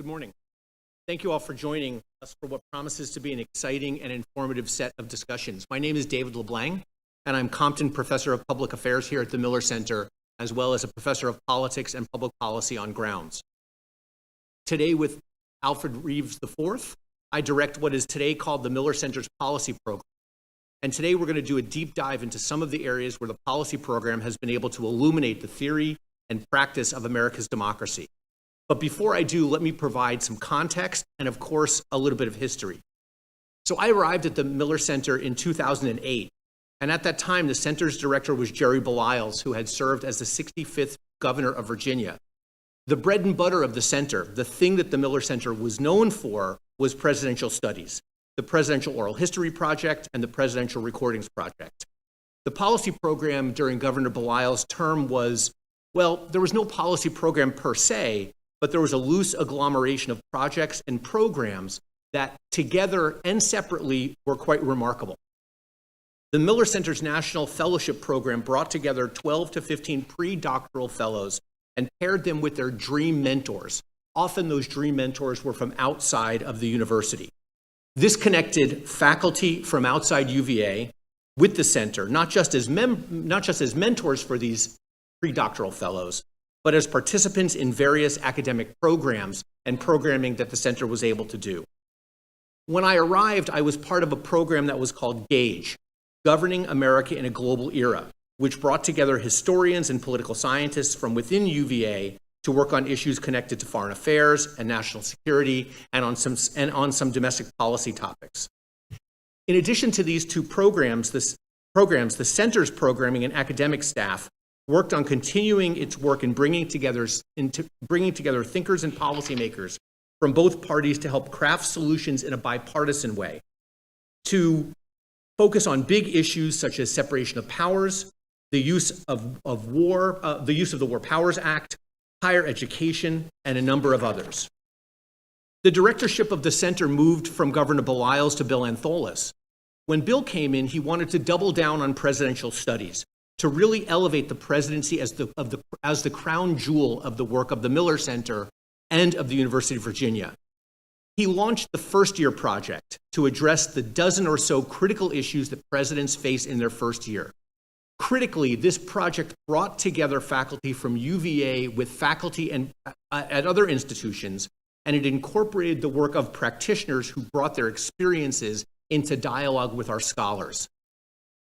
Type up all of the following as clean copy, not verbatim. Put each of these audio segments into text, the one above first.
Good morning. Thank you all for joining us for what promises to be an exciting and informative set of discussions. My name is David LeBlanc, and I'm Compton Professor of Public Affairs here at the Miller Center, as well as a Professor of Politics and Public Policy on Grounds. Today with Alfred Reeves IV, I direct what is today called the Miller Center's Policy Program. And today we're going to do a deep dive into some of the areas where the policy program has been able to illuminate the theory and practice of America's democracy. But before I do, let me provide some context and, of course, a little bit of history. So I arrived at the Miller Center in 2008, and at that time, the center's director was Jerry Baliles, who had served as the 65th governor of Virginia. The bread and butter of the center, the thing that the Miller Center was known for, was presidential studies, the Presidential Oral History Project and the Presidential Recordings Project. The policy program during Governor Baliles' term was, well, there was no policy program per se, but there was a loose agglomeration of projects and programs that together and separately were quite remarkable. The Miller Center's National Fellowship Program brought together 12 to 15 pre-doctoral fellows and paired them with their dream mentors. Often those dream mentors were from outside of the university. This connected faculty from outside UVA with the center, not just as mentors for these pre-doctoral fellows, but as participants in various academic programs and programming that the center was able to do. When I arrived, I was part of a program that was called GAGE, Governing America in a Global Era, which brought together historians and political scientists from within UVA to work on issues connected to foreign affairs and national security and on some domestic policy topics. In addition to these two programs, the center's programming and academic staff worked on continuing its work in bringing together thinkers and policymakers from both parties to help craft solutions in a bipartisan way, to focus on big issues such as separation of powers, the use of the War Powers Act, higher education, and a number of others. The directorship of the center moved from Governor Baliles to Bill Antholis. When Bill came in, he wanted to double down on presidential studies, to really elevate the presidency as the crown jewel of the work of the Miller Center and of the University of Virginia. He launched the First Year Project to address the dozen or so critical issues that presidents face in their first year. Critically, this project brought together faculty from UVA with faculty at other institutions, and it incorporated the work of practitioners who brought their experiences into dialogue with our scholars.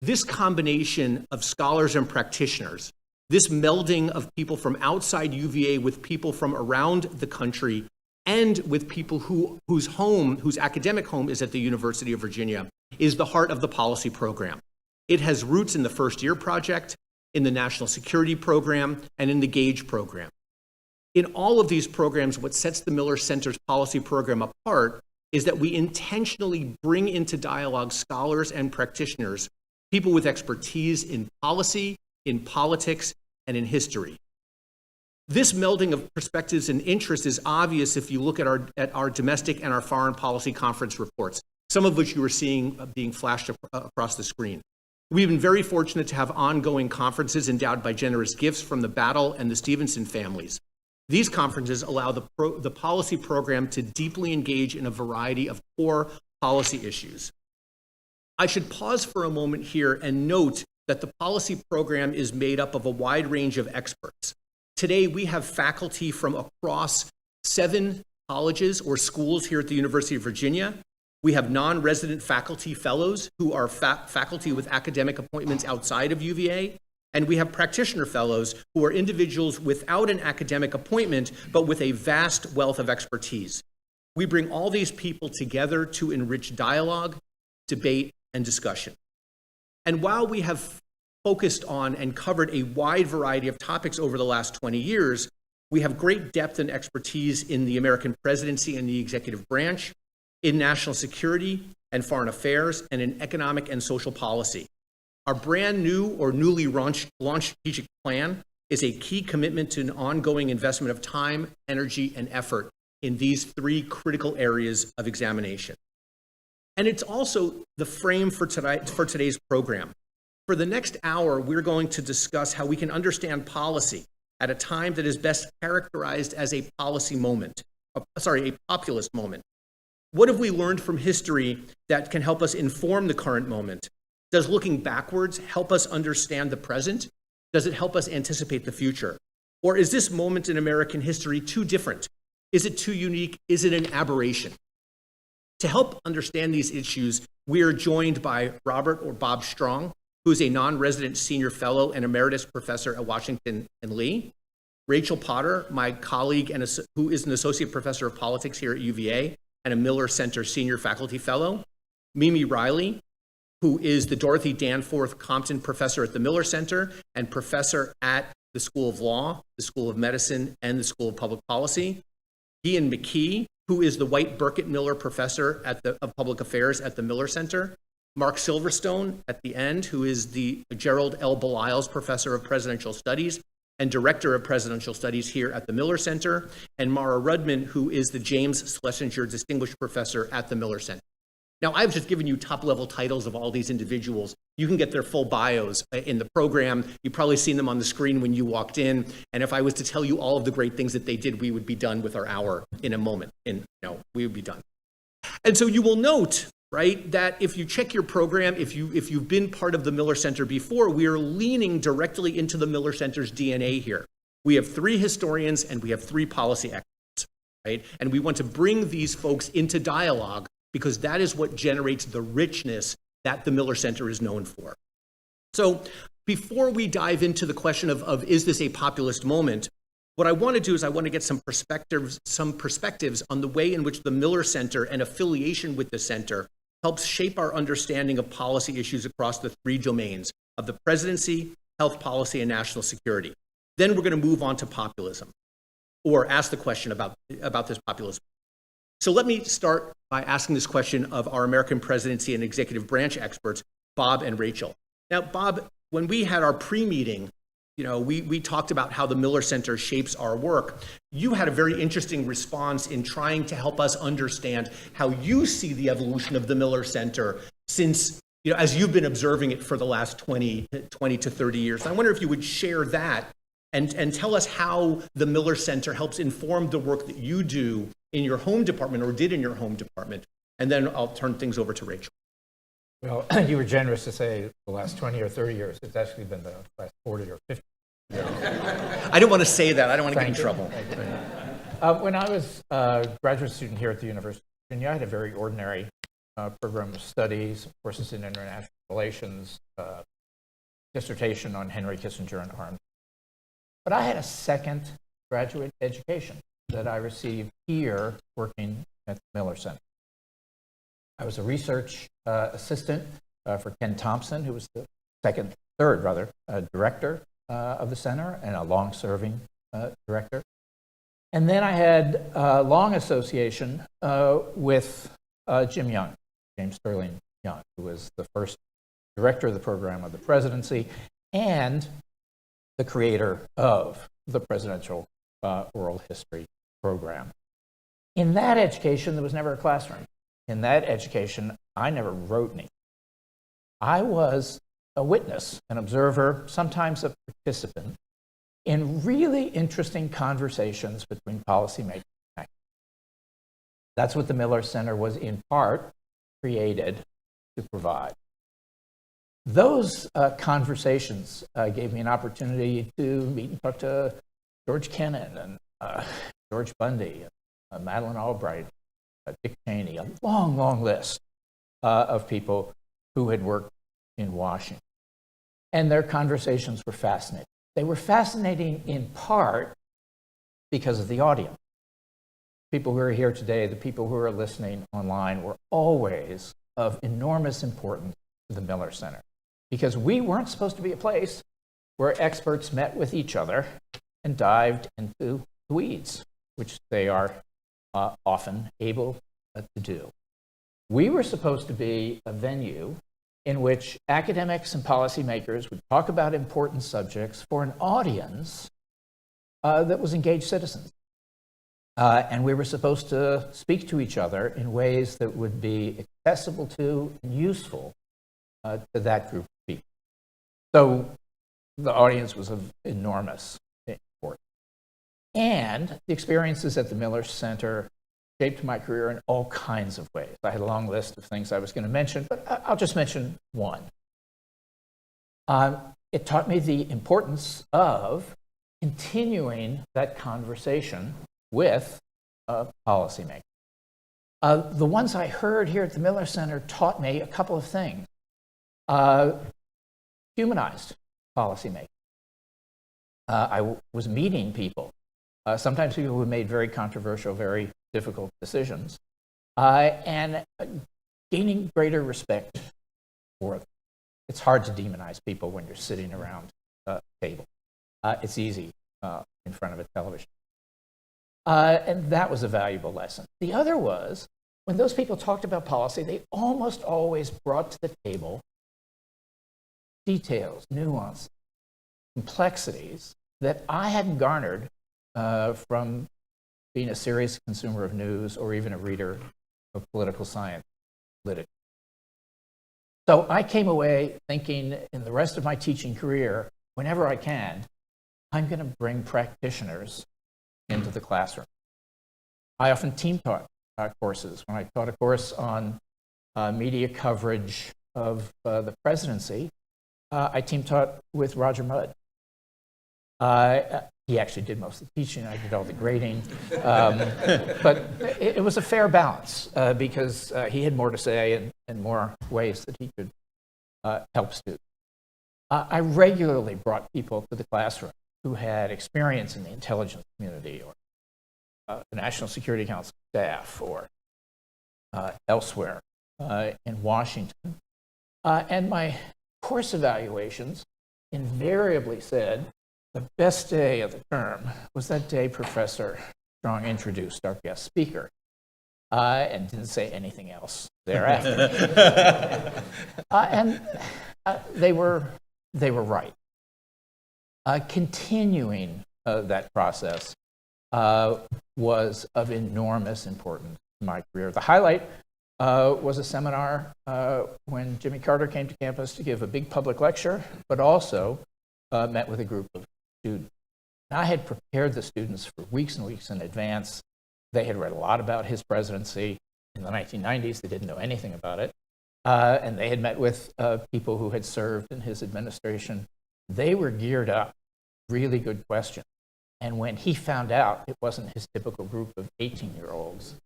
This combination of scholars and practitioners, this melding of people from outside UVA with people from around the country and with people whose academic home is at the University of Virginia, is the heart of the policy program. It has roots in the First Year Project, in the National Security Program, and in the GAGE program. In all of these programs, what sets the Miller Center's policy program apart is that we intentionally bring into dialogue scholars and practitioners, people with expertise in policy, in politics, and in history. This melding of perspectives and interests is obvious if you look at our domestic and our foreign policy conference reports, some of which you are seeing being flashed across the screen. We've been very fortunate to have ongoing conferences endowed by generous gifts from the Battle and the Stevenson families. These conferences allow the policy program to deeply engage in a variety of core policy issues. I should pause for a moment here and note that the policy program is made up of a wide range of experts. Today, we have faculty from across 7 colleges or schools here at the University of Virginia. We have non-resident faculty fellows who are faculty with academic appointments outside of UVA, and we have practitioner fellows who are individuals without an academic appointment, but with a vast wealth of expertise. We bring all these people together to enrich dialogue, debate, and discussion. And while we have focused on and covered a wide variety of topics over the last 20 years, we have great depth and expertise in the American presidency and the executive branch, in national security and foreign affairs, and in economic and social policy. Our brand new or newly launched strategic plan is a key commitment to an ongoing investment of time, energy, and effort in these 3 critical areas of examination. And it's also the frame for today's program. For the next hour, we're going to discuss how we can understand policy at a time that is best characterized as a policy moment, a populist moment. What have we learned from history that can help us inform the current moment? Does looking backwards help us understand the present? Does it help us anticipate the future? Or is this moment in American history too different? Is it too unique? Is it an aberration? To help understand these issues, we are joined by Robert or Bob Strong, who is a non-resident senior fellow and emeritus professor at Washington and Lee. Rachel Potter, my colleague, who is an associate professor of politics here at UVA and a Miller Center senior faculty fellow. Mimi Riley, who is the Dorothy Danforth Compton professor at the Miller Center and professor at the School of Law, the School of Medicine, and the School of Public Policy. Ian McKee, who is the White Burkett Miller Professor of Public Affairs at the Miller Center. Mark Silverstone at the end, who is the Gerald L. Belials Professor of Presidential Studies and Director of Presidential Studies here at the Miller Center. And Mara Rudman, who is the James Schlesinger Distinguished Professor at the Miller Center. Now, I've just given you top-level titles of all these individuals. You can get their full bios in the program. You've probably seen them on the screen when you walked in. And if I was to tell you all of the great things that they did, we would be done with our hour in a moment. We would be done. And so you will note, right, that if you check your program, if you've been part of the Miller Center before, we are leaning directly into the Miller Center's DNA here. We have 3 historians and we have 3 policy experts, right? And we want to bring these folks into dialogue because that is what generates the richness that the Miller Center is known for. So before we dive into the question of is this a populist moment, what I want to do is I want to get some perspectives on the way in which the Miller Center and affiliation with the center helps shape our understanding of policy issues across the 3 domains of the presidency, health policy, and national security. Then we're going to move on to populism, or ask the question about this populism. So let me start by asking this question of our American presidency and executive branch experts, Bob and Rachel. Now, Bob, when we had our pre-meeting, we talked about how the Miller Center shapes our work. You had a very interesting response in trying to help us understand how you see the evolution of the Miller Center since, as you've been observing it for the last 20 to 30 years. I wonder if you would share that and tell us how the Miller Center helps inform the work that you do in your home department or did in your home department. And then I'll turn things over to Rachel. Well, you were generous to say the last 20 or 30 years. It's actually been the last 40 or 50 years. I didn't want to say that. I don't want to get in trouble. When I was a graduate student here at the University of Virginia, I had a very ordinary program of studies, courses in international relations, dissertation on Henry Kissinger and arms. But I had a second graduate education that I received here working at the Miller Center. I was a research assistant for Ken Thompson, who was the third director of the center and a long-serving director. And then I had a long association with Jim Young, James Sterling Young, who was the first director of the program of the presidency and the creator of the presidential oral history program. In that education, there was never a classroom. In that education, I never wrote anything. I was a witness, an observer, sometimes a participant in really interesting conversations between policymakers. That's what the Miller Center was in part created to provide. Those conversations gave me an opportunity to meet and talk to George Kennan and George Bundy, Madeleine Albright, Dick Cheney, a long, long list of people who had worked in Washington. And their conversations were fascinating. They were fascinating in part because of the audience. People who are here today, the people who are listening online, were always of enormous importance to the Miller Center because we weren't supposed to be a place where experts met with each other and dived into the weeds, which they are often able to do. We were supposed to be a venue in which academics and policymakers would talk about important subjects for an audience that was engaged citizens. And we were supposed to speak to each other in ways that would be accessible to and useful to that group of people. So the audience was of enormous importance. And the experiences at the Miller Center shaped my career in all kinds of ways. I had a long list of things I was going to mention, but I'll just mention one. It taught me the importance of continuing that conversation with policymakers. The ones I heard here at the Miller Center taught me a couple of things. Humanized policymaking. I was meeting people, sometimes people who made very controversial, very difficult decisions, and gaining greater respect for them. It's hard to demonize people when you're sitting around a table. It's easy in front of a television. And that was a valuable lesson. The other was, when those people talked about policy, they almost always brought to the table details, nuance, complexities that I hadn't garnered from being a serious consumer of news or even a reader of political science literature. So I came away thinking, in the rest of my teaching career, whenever I can, I'm going to bring practitioners into the classroom. I often team taught courses. When I taught a course on media coverage of the presidency, I team taught with Roger Mudd. He actually did most of the teaching. I did all the grading. But it was a fair balance because he had more to say and more ways that he could help students. I regularly brought people to the classroom who had experience in the intelligence community or the National Security Council staff or elsewhere in Washington. And my course evaluations invariably said the best day of the term was that day Professor Strong introduced our guest speaker and didn't say anything else thereafter. And they were right. Continuing that process was of enormous importance in my career. The highlight was a seminar when Jimmy Carter came to campus to give a big public lecture, but also met with a group of students. I had prepared the students for weeks and weeks in advance. They had read a lot about his presidency in the 1990s. They didn't know anything about it. And they had met with people who had served in his administration. They were geared up, really good questions. And when he found out it wasn't his typical group of 18-year-olds,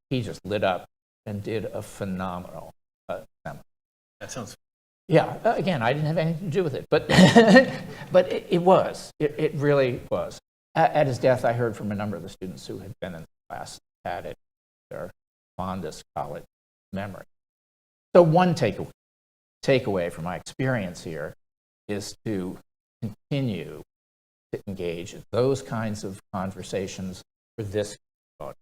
he just lit up and did a phenomenal seminar. That sounds. Yeah, again, I didn't have anything to do with it, but but it was. It really was. At his death, I heard from a number of the students who had been in the class, had it, their fondest college memory. So one takeaway from my experience here is to continue to engage in those kinds of conversations for this audience.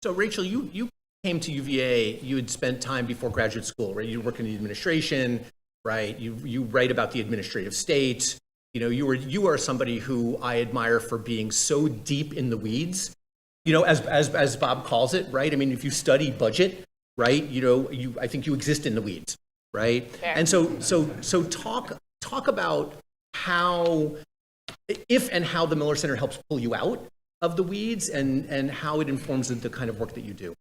So Rachel, you came to UVA, you had spent time before graduate school, right? You work in the administration, right? You write about the administrative state. You know, you are somebody who I admire for being so deep in the weeds, you know, as Bob calls it, right? I mean, if you study budget, right, you know, I think you exist in the weeds, right? Fair. And so talk about how, if and how the Miller Center helps pull you out of the weeds and how it informs the kind of work that you do.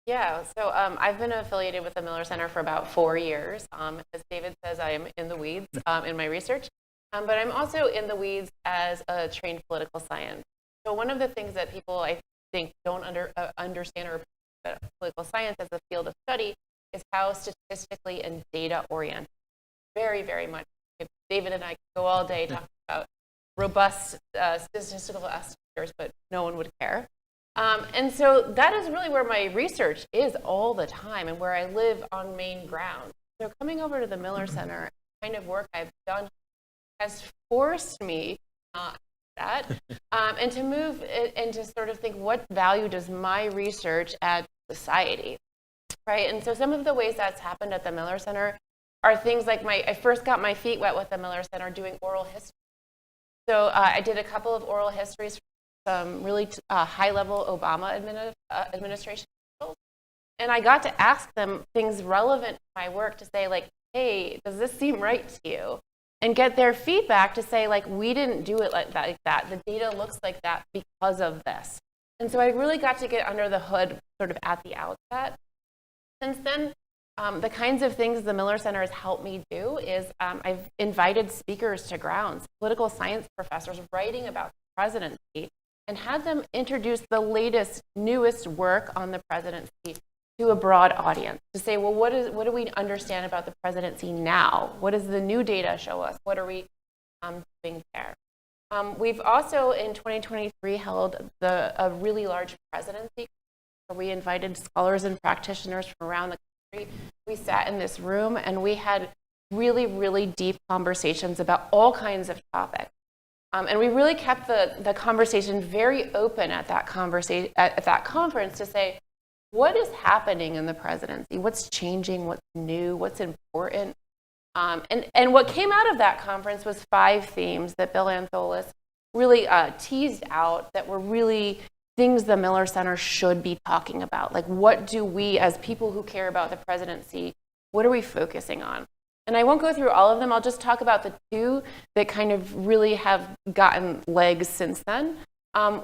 Yeah, so I've been affiliated with the Miller Center for about 4 years. As David says, I am in the weeds in my research, but I'm also in the weeds as a trained political science. So one of the things that people, I think, don't understand or political science as a field of study is how statistically and data oriented. Very, very much. David and I could go all day talking about robust statistical estimators, but no one would care. And so that is really where my research is all the time and where I live on main ground. So coming over to the Miller Center, the kind of work I've done has forced me not that and to move and to sort of think, what value does my research add to society, right? And so some of the ways that's happened at the Miller Center are things like I first got my feet wet with the Miller Center doing oral history. So I did a couple of oral histories some really high-level Obama administration officials. And I got to ask them things relevant to my work to say, like, hey, does this seem right to you? and get their feedback to say, like, we didn't do it like that. The data looks like that because of this. And so I really got to get under the hood sort of at the outset. Since then, the kinds of things the Miller Center has helped me do is I've invited speakers to grounds, political science professors writing about the presidency, and had them introduce the latest, newest work on the presidency to a broad audience to say, well, what do we understand about the presidency now? What does the new data show us? What are we doing there? We've also, in 2023, held a really large presidency where we invited scholars and practitioners from around the country. We sat in this room and we had really, really deep conversations about all kinds of topics. And we really kept the conversation very open at that conference to say, what is happening in the presidency? What's changing? What's new? What's important? And what came out of that conference was 5 themes that Bill Antholis really teased out that were really things the Miller Center should be talking about. Like, what do we, as people who care about the presidency, what are we focusing on? And I won't go through all of them. I'll just talk about the 2 that kind of really have gotten legs since then.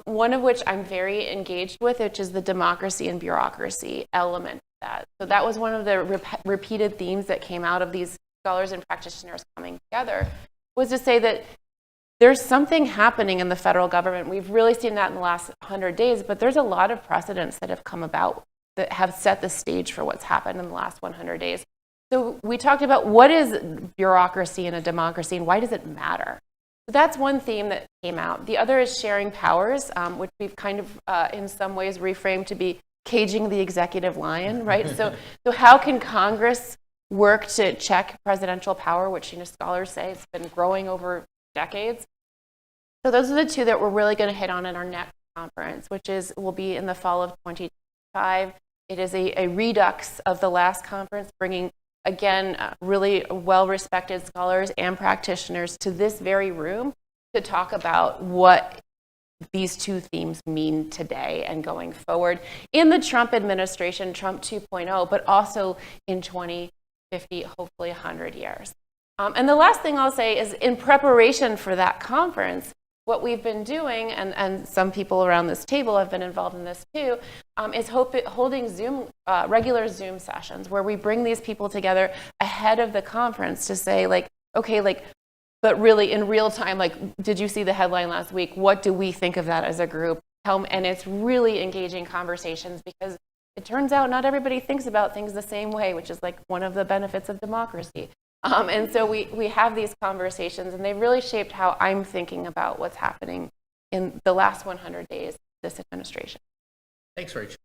One of which I'm very engaged with, which is the democracy and bureaucracy element of that. So that was one of the repeated themes that came out of these scholars and practitioners coming together, was to say that there's something happening in the federal government. We've really seen that in the last 100 days, but there's a lot of precedents that have come about that have set the stage for what's happened in the last 100 days. So we talked about what is bureaucracy and a democracy and why does it matter? So that's one theme that came out. The other is sharing powers, which we've kind of in some ways reframed to be caging the executive lion, right? So how can Congress work to check presidential power, which scholars say has been growing over decades? So those are the 2 that we're really going to hit on in our next conference, which will be in the fall of 2025. It is a redux of the last conference, bringing, again, really well-respected scholars and practitioners to this very room to talk about what these 2 themes mean today and going forward in the Trump administration, Trump 2.0, but also in 2050, hopefully 100 years. And the last thing I'll say is, in preparation for that conference, what we've been doing, and some people around this table have been involved in this too, is holding regular Zoom sessions where we bring these people together ahead of the conference to say, like, okay, like, but really in real time, like, did you see the headline last week? What do we think of that as a group? And it's really engaging conversations, because it turns out not everybody thinks about things the same way, which is like one of the benefits of democracy. And so we have these conversations, and they really shaped how I'm thinking about what's happening in the last 100 days of this administration. Thanks, Rachel.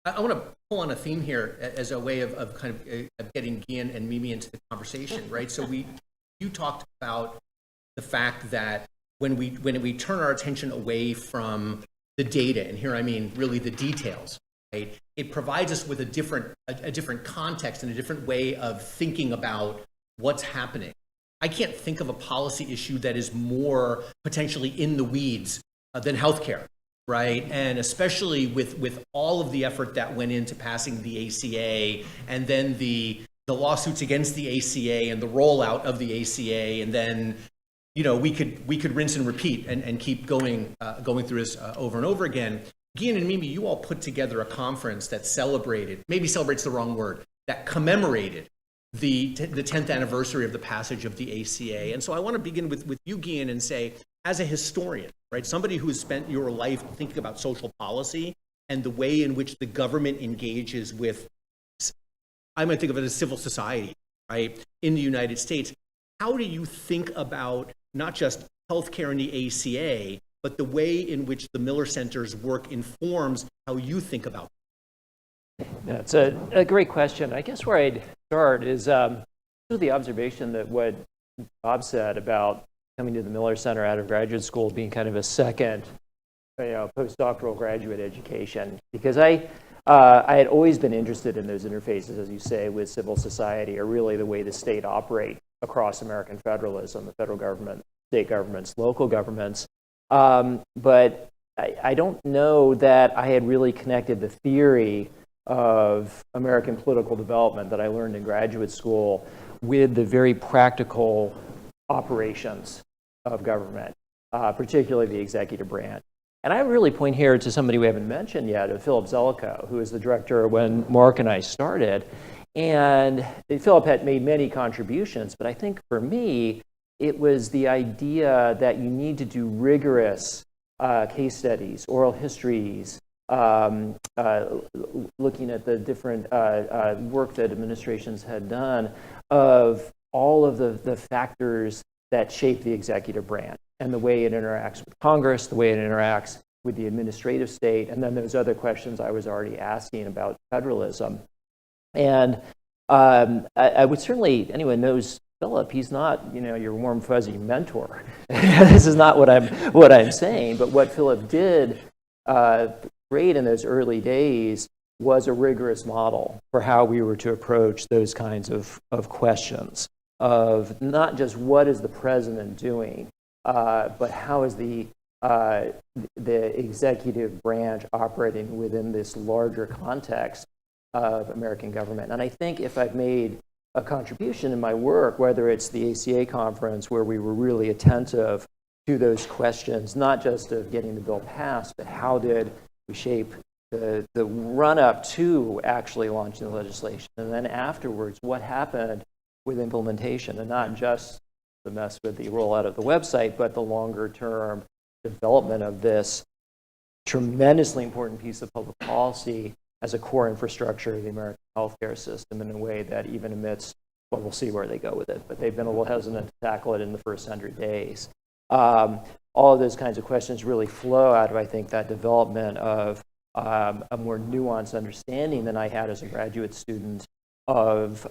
I want to pull on a theme here as a way of kind of getting Gian and Mimi into the conversation, right? So you talked about the fact that when we turn our attention away from the data, and here I mean really the details, right? It provides us with a different context and a different way of thinking about what's happening. I can't think of a policy issue that is more potentially in the weeds than healthcare, right? And especially with all of the effort that went into passing the ACA, and then the lawsuits against the ACA and the rollout of the ACA, and then we could rinse and repeat and keep going through this over and over again. Gian and Mimi, you all put together a conference that maybe celebrates the wrong word, that commemorated the 10th anniversary of the passage of the ACA. And so I want to begin with you, Gian, and say, as a historian, right, somebody who has spent your life thinking about social policy and the way in which the government engages with, I might think of it as civil society, right, in the United States, how do you think about not just healthcare and the ACA, but the way in which the Miller Center's work informs how you think about it? That's a great question. I guess where I'd start is the observation that what Bob said about coming to the Miller Center out of graduate school being kind of a second postdoctoral graduate education, because I had always been interested in those interfaces, as you say, with civil society, or really the way the state operates across American federalism, the federal government, state governments, local governments. But I don't know that I had really connected the theory of American political development that I learned in graduate school with the very practical operations of government, particularly the executive branch. And I really point here to somebody we haven't mentioned yet, of Philip Zelikow, who was the director when Mark and I started. And Philip had made many contributions, but I think for me, it was the idea that you need to do rigorous case studies, oral histories, looking at the different work that administrations had done of all of the factors that shape the executive branch and the way it interacts with Congress, the way it interacts with the administrative state, and then those other questions I was already asking about federalism. And I would certainly, anyone knows Philip, he's not, your warm fuzzy mentor. This is not what I'm saying, but what Philip did create in those early days was a rigorous model for how we were to approach those kinds of questions of not just what is the president doing, but how is the executive branch operating within this larger context of American government. And I think if I've made a contribution in my work, whether it's the ACA conference where we were really attentive to those questions, not just of getting the bill passed, but how did we shape the run-up to actually launching the legislation, and then afterwards, what happened with implementation, and not just the mess with the rollout of the website, but the longer-term development of this tremendously important piece of public policy as a core infrastructure of the American healthcare system in a way that even amidst, well, we'll see where they go with it, but they've been a little hesitant to tackle it in the first 100 days. All of those kinds of questions really flow out of, I think, that development of a more nuanced understanding than I had as a graduate student of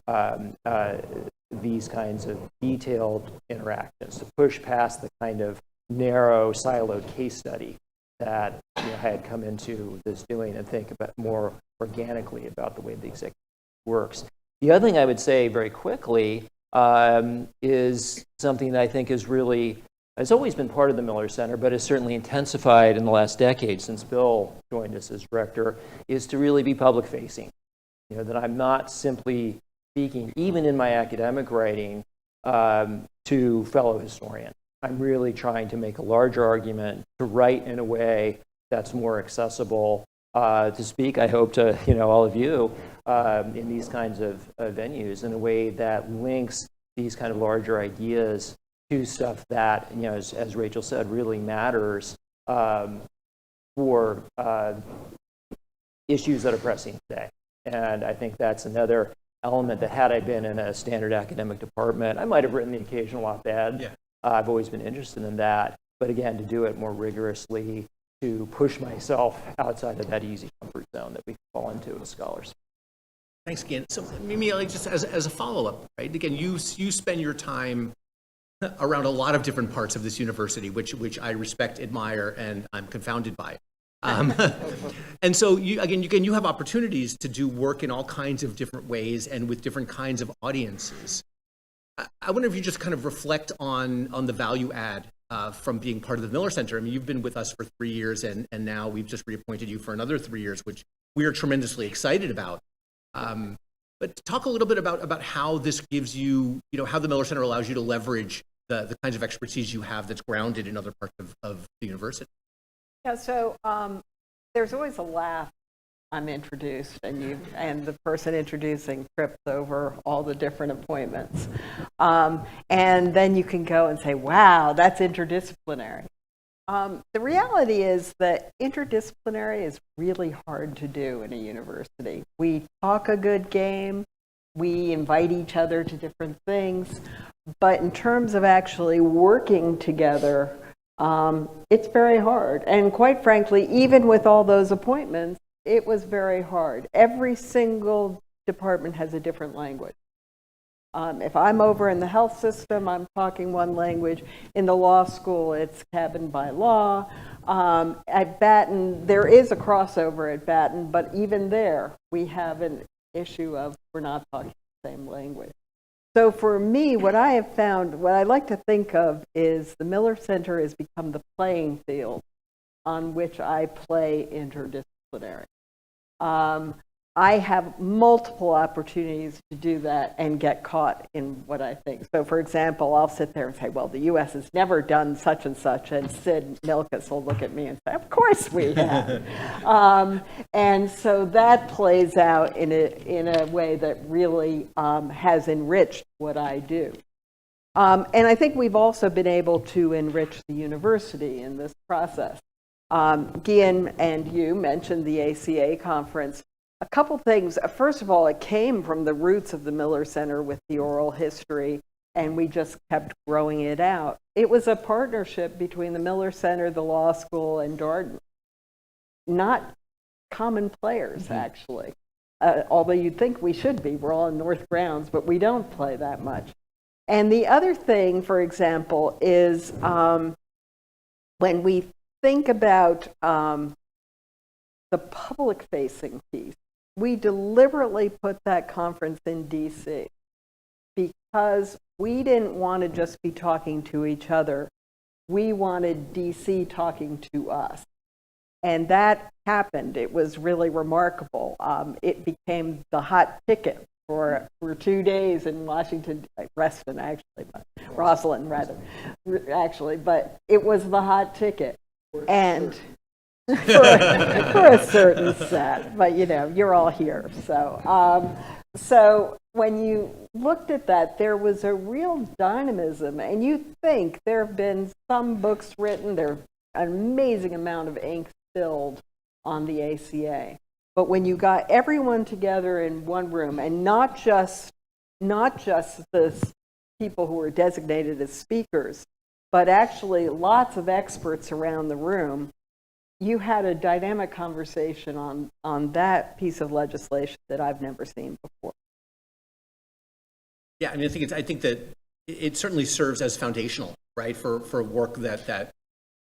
these kinds of detailed interactions, to push past the kind of narrow, siloed case study that I had come into this doing, and think about more organically about the way the executive works. The other thing I would say very quickly is something that I think is really has always been part of the Miller Center, but has certainly intensified in the last decade since Bill joined us as director, is to really be public-facing. That I'm not simply speaking, even in my academic writing, to fellow historians. I'm really trying to make a larger argument, to write in a way that's more accessible, to speak, I hope, to all of you in these kinds of venues in a way that links these kind of larger ideas to stuff that, as Rachel said, really matters for issues that are pressing today. And I think that's another element that, had I been in a standard academic department, I might have written the occasional op-ed. Yeah. I've always been interested in that. But again, to do it more rigorously, to push myself outside of that easy comfort zone that we fall into as scholars. Thanks again. So maybe just as a follow-up, right? Again, you spend your time around a lot of different parts of this university, which I respect, admire, and I'm confounded by. And so you have opportunities to do work in all kinds of different ways and with different kinds of audiences. I wonder if you just kind of reflect on the value add from being part of the Miller Center. I mean, you've been with us for 3 years, and now we've just reappointed you for another 3 years, which we are tremendously excited about. But talk a little bit about how this gives you, how the Miller Center allows you to leverage the kinds of expertise you have that's grounded in other parts of the university. Yeah, so there's always a laugh. I'm introduced, and the person introducing trips over all the different appointments. And then you can go and say, wow, that's interdisciplinary. The reality is that interdisciplinary is really hard to do in a university. We talk a good game, we invite each other to different things, but in terms of actually working together, it's very hard. And quite frankly, even with all those appointments, it was very hard. Every single department has a different language. If I'm over in the health system, I'm talking one language. In the law school, it's cabin by law. At Batten, there is a crossover at Batten, but even there, we have an issue of we're not talking the same language. So for me, what I have found, what I like to think of is the Miller Center has become the playing field on which I play interdisciplinary. I have multiple opportunities to do that and get caught in what I think. So, for example, I'll sit there and say, well, the U.S. has never done such, and Sid Milkus will look at me and say, of course we have. And so that plays out in a way that really has enriched what I do. And I think we've also been able to enrich the university in this process. Gian and you mentioned the ACA conference. A couple things. First of all, it came from the roots of the Miller Center with the oral history, and we just kept growing it out. It was a partnership between the Miller Center, the law school, and Darden. Not common players, actually. Although you'd think we should be. We're all in North Grounds, but we don't play that much. And the other thing, for example, is when we think about the public-facing piece, we deliberately put that conference in DC because we didn't want to just be talking to each other. We wanted DC talking to us. And that happened. It was really remarkable. It became the hot ticket for 2 days in Washington, Reston actually, but Rosslyn rather, actually, but it was the hot ticket. And for a certain set, but you're all here. So when you looked at that, there was a real dynamism, and you think there have been some books written, there's an amazing amount of ink spilled on the ACA. But when you got everyone together in one room, and not just the people who were designated as speakers, but actually lots of experts around the room, you had a dynamic conversation on that piece of legislation that I've never seen before. Yeah, I mean, I think that it certainly serves as foundational, right, for work that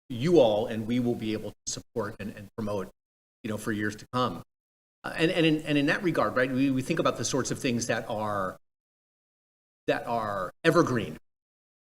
you all and we will be able to support and promote, for years to come. And in that regard, right, we think about the sorts of things that are evergreen,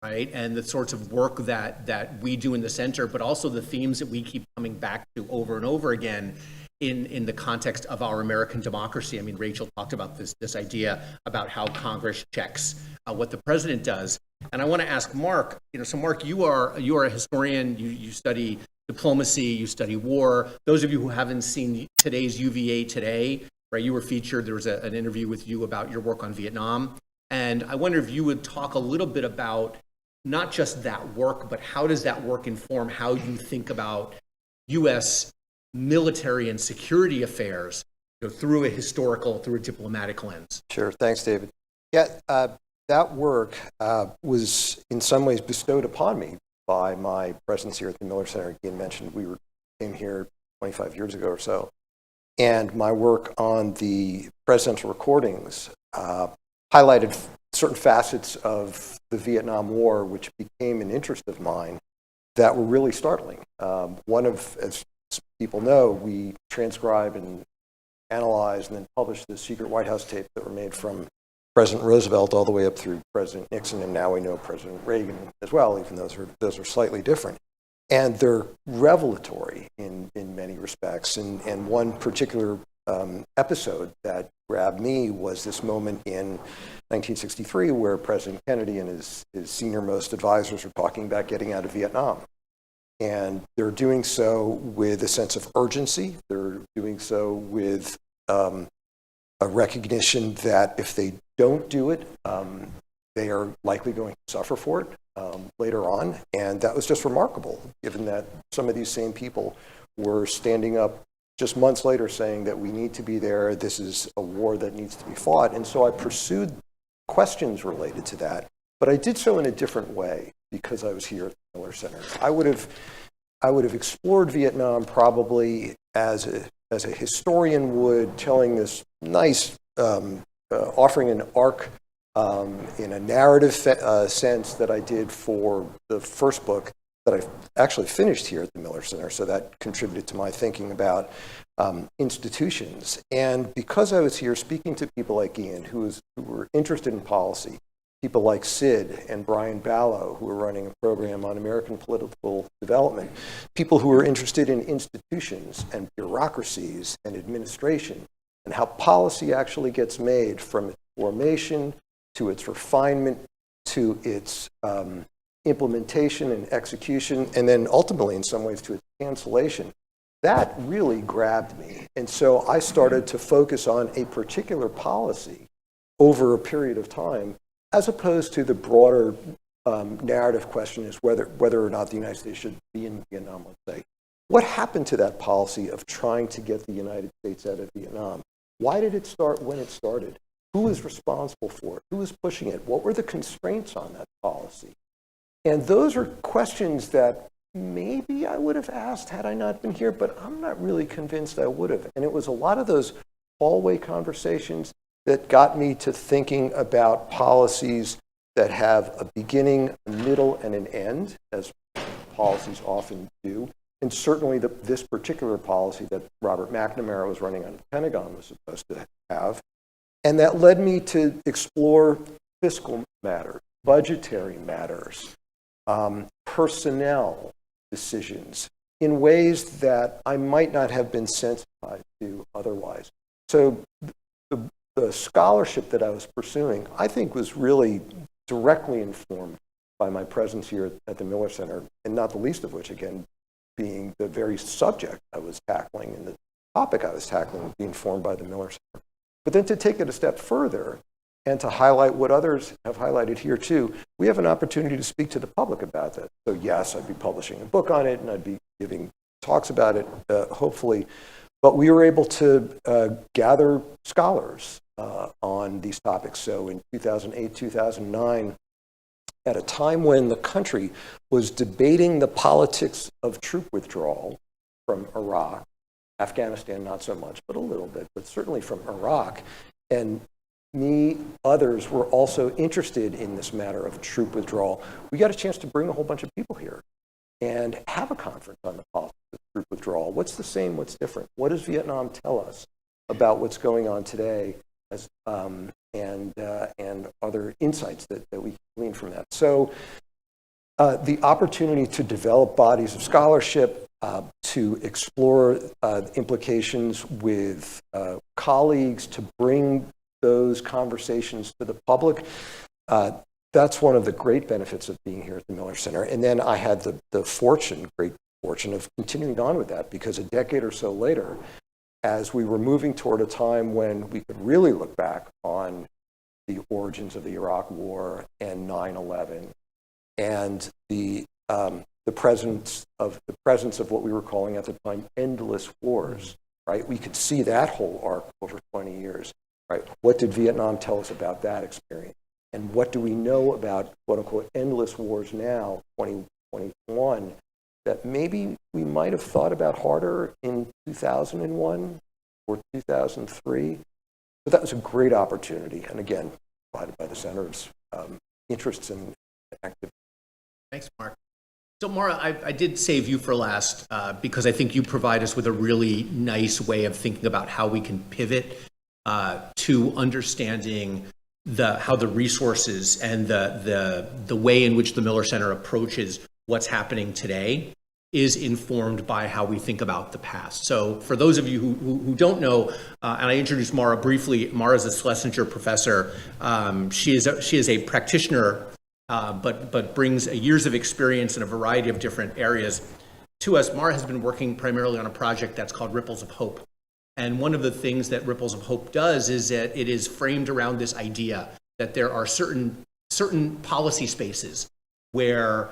right, and the sorts of work that we do in the center, but also the themes that we keep coming back to over and over again in the context of our American democracy. I mean, Rachel talked about this idea about how Congress checks what the president does. And I want to ask Mark, so Mark, you are a historian, you study diplomacy, you study war. Those of you who haven't seen today's UVA Today, right, you were featured, there was an interview with you about your work on Vietnam. And I wonder if you would talk a little bit about not just that work, but how does that work inform how you think about U.S. military and security affairs through a diplomatic lens? Sure. Thanks, David. Yeah, that work was in some ways bestowed upon me by my presence here at the Miller Center. Again, mentioned we came here 25 years ago or so. And my work on the presidential recordings highlighted certain facets of the Vietnam War, which became an interest of mine, that were really startling. As people know, we transcribe and analyze and then publish the secret White House tapes that were made from President Roosevelt all the way up through President Nixon, and now we know President Reagan as well, even though those are slightly different. And they're revelatory in many respects. And one particular episode that grabbed me was this moment in 1963 where President Kennedy and his senior-most advisors were talking about getting out of Vietnam. And they're doing so with a sense of urgency. They're doing so with a recognition that if they don't do it, they are likely going to suffer for it later on. And that was just remarkable, given that some of these same people were standing up just months later saying that we need to be there, this is a war that needs to be fought. And so I pursued questions related to that, but I did so in a different way because I was here at the Miller Center. I would have explored Vietnam probably as a historian would, telling this nice, offering an arc in a narrative sense that I did for the first book that I actually finished here at the Miller Center, so that contributed to my thinking about institutions. And because I was here speaking to people like Ian, who were interested in policy, people like Sid and Brian Ballow, who were running a program on American political development, people who were interested in institutions and bureaucracies and administration, and how policy actually gets made from its formation to its refinement to its implementation and execution, and then ultimately, in some ways, to its cancellation, that really grabbed me. And so I started to focus on a particular policy over a period of time, as opposed to the broader narrative question is whether or not the United States should be in Vietnam, let's say. What happened to that policy of trying to get the United States out of Vietnam? Why did it start when it started? Who was responsible for it? Who was pushing it? What were the constraints on that policy? And those are questions that maybe I would have asked had I not been here, but I'm not really convinced I would have. And it was a lot of those hallway conversations that got me to thinking about policies that have a beginning, a middle, and an end, as policies often do. And certainly this particular policy that Robert McNamara was running on the Pentagon was supposed to have. And that led me to explore fiscal matters, budgetary matters, personnel decisions in ways that I might not have been sensitized to otherwise. So the scholarship that I was pursuing, I think, was really directly informed by my presence here at the Miller Center, and not the least of which, again, being the very subject I was tackling and the topic I was tackling being formed by the Miller Center. But then to take it a step further and to highlight what others have highlighted here too, we have an opportunity to speak to the public about that. So yes, I'd be publishing a book on it and I'd be giving talks about it, hopefully. But we were able to gather scholars on these topics. So in 2008, 2009, at a time when the country was debating the politics of troop withdrawal from Iraq, Afghanistan not so much, but a little bit, but certainly from Iraq, and others were also interested in this matter of troop withdrawal, we got a chance to bring a whole bunch of people here and have a conference on the politics of troop withdrawal. What's the same, what's different? What does Vietnam tell us about what's going on today, and other insights that we can glean from that? So the opportunity to develop bodies of scholarship, to explore implications with colleagues, to bring those conversations to the public, that's one of the great benefits of being here at the Miller Center. And then I had the great fortune of continuing on with that, because a decade or so later, as we were moving toward a time when we could really look back on the origins of the Iraq War and 9/11 and the presence of what we were calling at the time endless wars, right? We could see that whole arc over 20 years, right? What did Vietnam tell us about that experience? And what do we know about quote unquote endless wars now, 2021, that maybe we might have thought about harder in 2001 or 2003? So that was a great opportunity, and again, provided by the Center's interests and activities. Thanks, Mark. So Mara, I did save you for last because I think you provide us with a really nice way of thinking about how we can pivot to understanding how the resources and the way in which the Miller Center approaches what's happening today is informed by how we think about the past. So for those of you who don't know, and I introduced Mara briefly, Mara's a Schlesinger professor. She is a practitioner, but brings years of experience in a variety of different areas to us. Mara has been working primarily on a project that's called Ripples of Hope. And one of the things that Ripples of Hope does is that it is framed around this idea that there are certain policy spaces where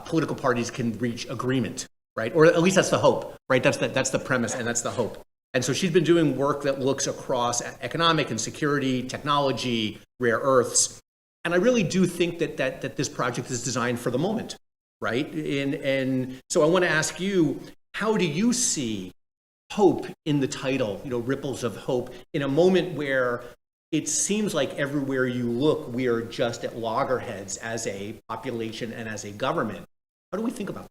political parties can reach agreement, right? Or at least that's the hope, right? That's the premise, and that's the hope. And so she's been doing work that looks across economic and security, technology, rare earths. And I really do think that this project is designed for the moment, right? And so I want to ask you, how do you see hope in the title, Ripples of Hope, in a moment where it seems like everywhere you look, we are just at loggerheads as a population and as a government? How do we think about that?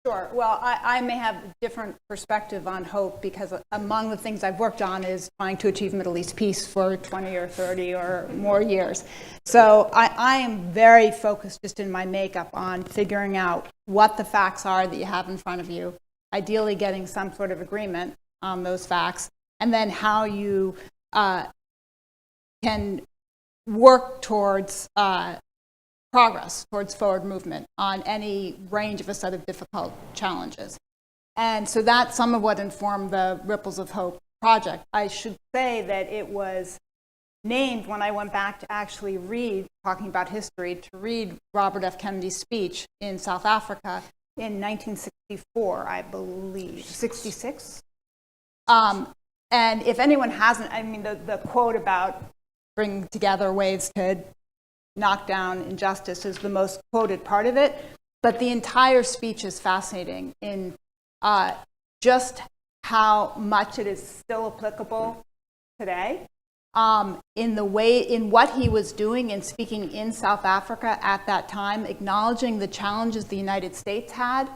Sure. Well, I may have a different perspective on hope, because among the things I've worked on is trying to achieve Middle East peace for 20 or 30 or more years. So I am very focused just in my makeup on figuring out what the facts are that you have in front of you, ideally getting some sort of agreement on those facts, and then how you can work towards progress, towards forward movement on any range of a set of difficult challenges. And so that's some of what informed the Ripples of Hope project. I should say that it was named, when I went back to actually read, talking about history, to read Robert F. Kennedy's speech in South Africa in 1964, I believe, 66. And if anyone hasn't, I mean, the quote about bringing together ways to knock down injustice is the most quoted part of it, but the entire speech is fascinating in just how much it is still applicable today, in what he was doing and speaking in South Africa at that time, acknowledging the challenges the United States had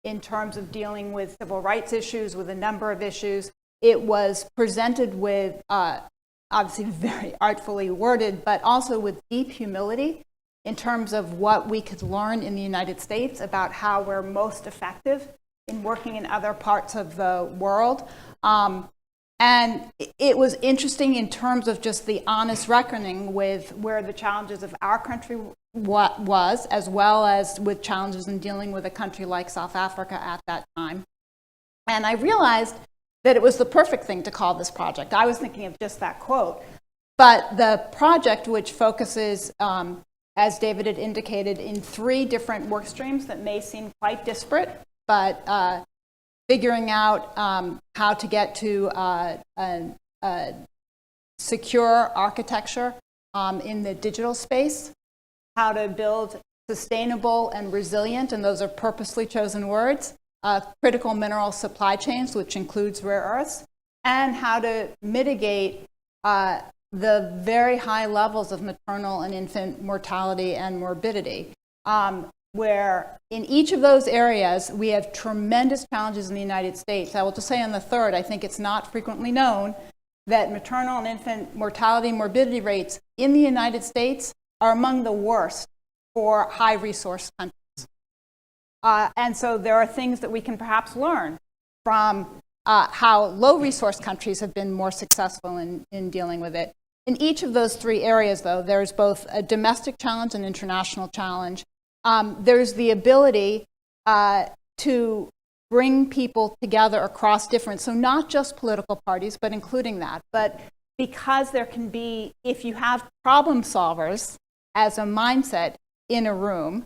in terms of dealing with civil rights issues, with a number of issues. It was presented with, obviously very artfully worded, but also with deep humility in terms of what we could learn in the United States about how we're most effective in working in other parts of the world. And it was interesting in terms of just the honest reckoning with where the challenges of our country was, as well as with challenges in dealing with a country like South Africa at that time. And I realized that it was the perfect thing to call this project. I was thinking of just that quote. But the project, which focuses, as David had indicated, in 3 different work streams that may seem quite disparate, but figuring out how to get to a secure architecture in the digital space, how to build sustainable and resilient, and those are purposely chosen words, critical mineral supply chains, which includes rare earths, and how to mitigate the very high levels of maternal and infant mortality and morbidity, where in each of those areas we have tremendous challenges in the United States. I will just say on the third, I think it's not frequently known that maternal and infant mortality and morbidity rates in the United States are among the worst for high-resource countries. And so there are things that we can perhaps learn from how low-resource countries have been more successful in dealing with it. In each of those 3 areas, though, there's both a domestic challenge and international challenge. There's the ability to bring people together across different, so not just political parties, but including that. But because there can be, if you have problem solvers as a mindset in a room,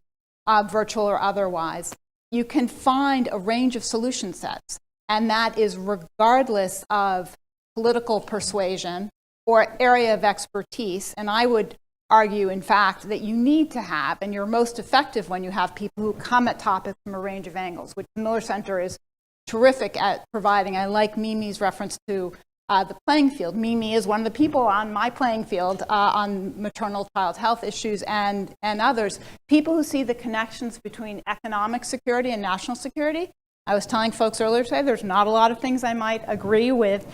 virtual or otherwise, you can find a range of solution sets. And that is regardless of political persuasion or area of expertise. And I would argue, in fact, that you need to have, and you're most effective when you have people who come at topics from a range of angles, which the Miller Center is terrific at providing. I like Mimi's reference to the playing field. Mimi is one of the people on my playing field on maternal child health issues and others. People who see the connections between economic security and national security. I was telling folks earlier today, there's not a lot of things I might agree with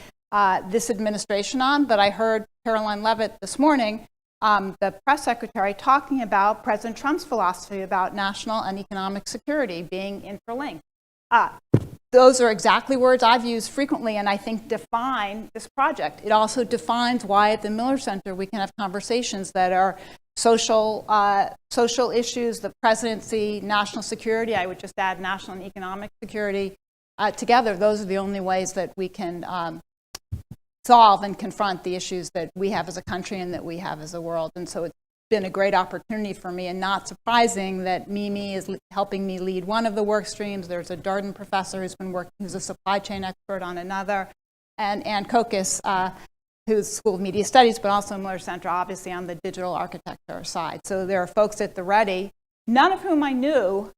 this administration on, but I heard Caroline Leavitt this morning, the press secretary, talking about President Trump's philosophy about national and economic security being interlinked. Those are exactly words I've used frequently and I think define this project. It also defines why at the Miller Center we can have conversations that are social issues, the presidency, national security, I would just add national and economic security together. Those are the only ways that we can solve and confront the issues that we have as a country and that we have as a world. And so it's been a great opportunity for me, and not surprising that Mimi is helping me lead one of the work streams. There's a Darden professor who's been working, who's a supply chain expert on another, and Ann Kokis, who's School of Media Studies, but also Miller Center, obviously on the digital architecture side. So there are folks at the ready, none of whom I knew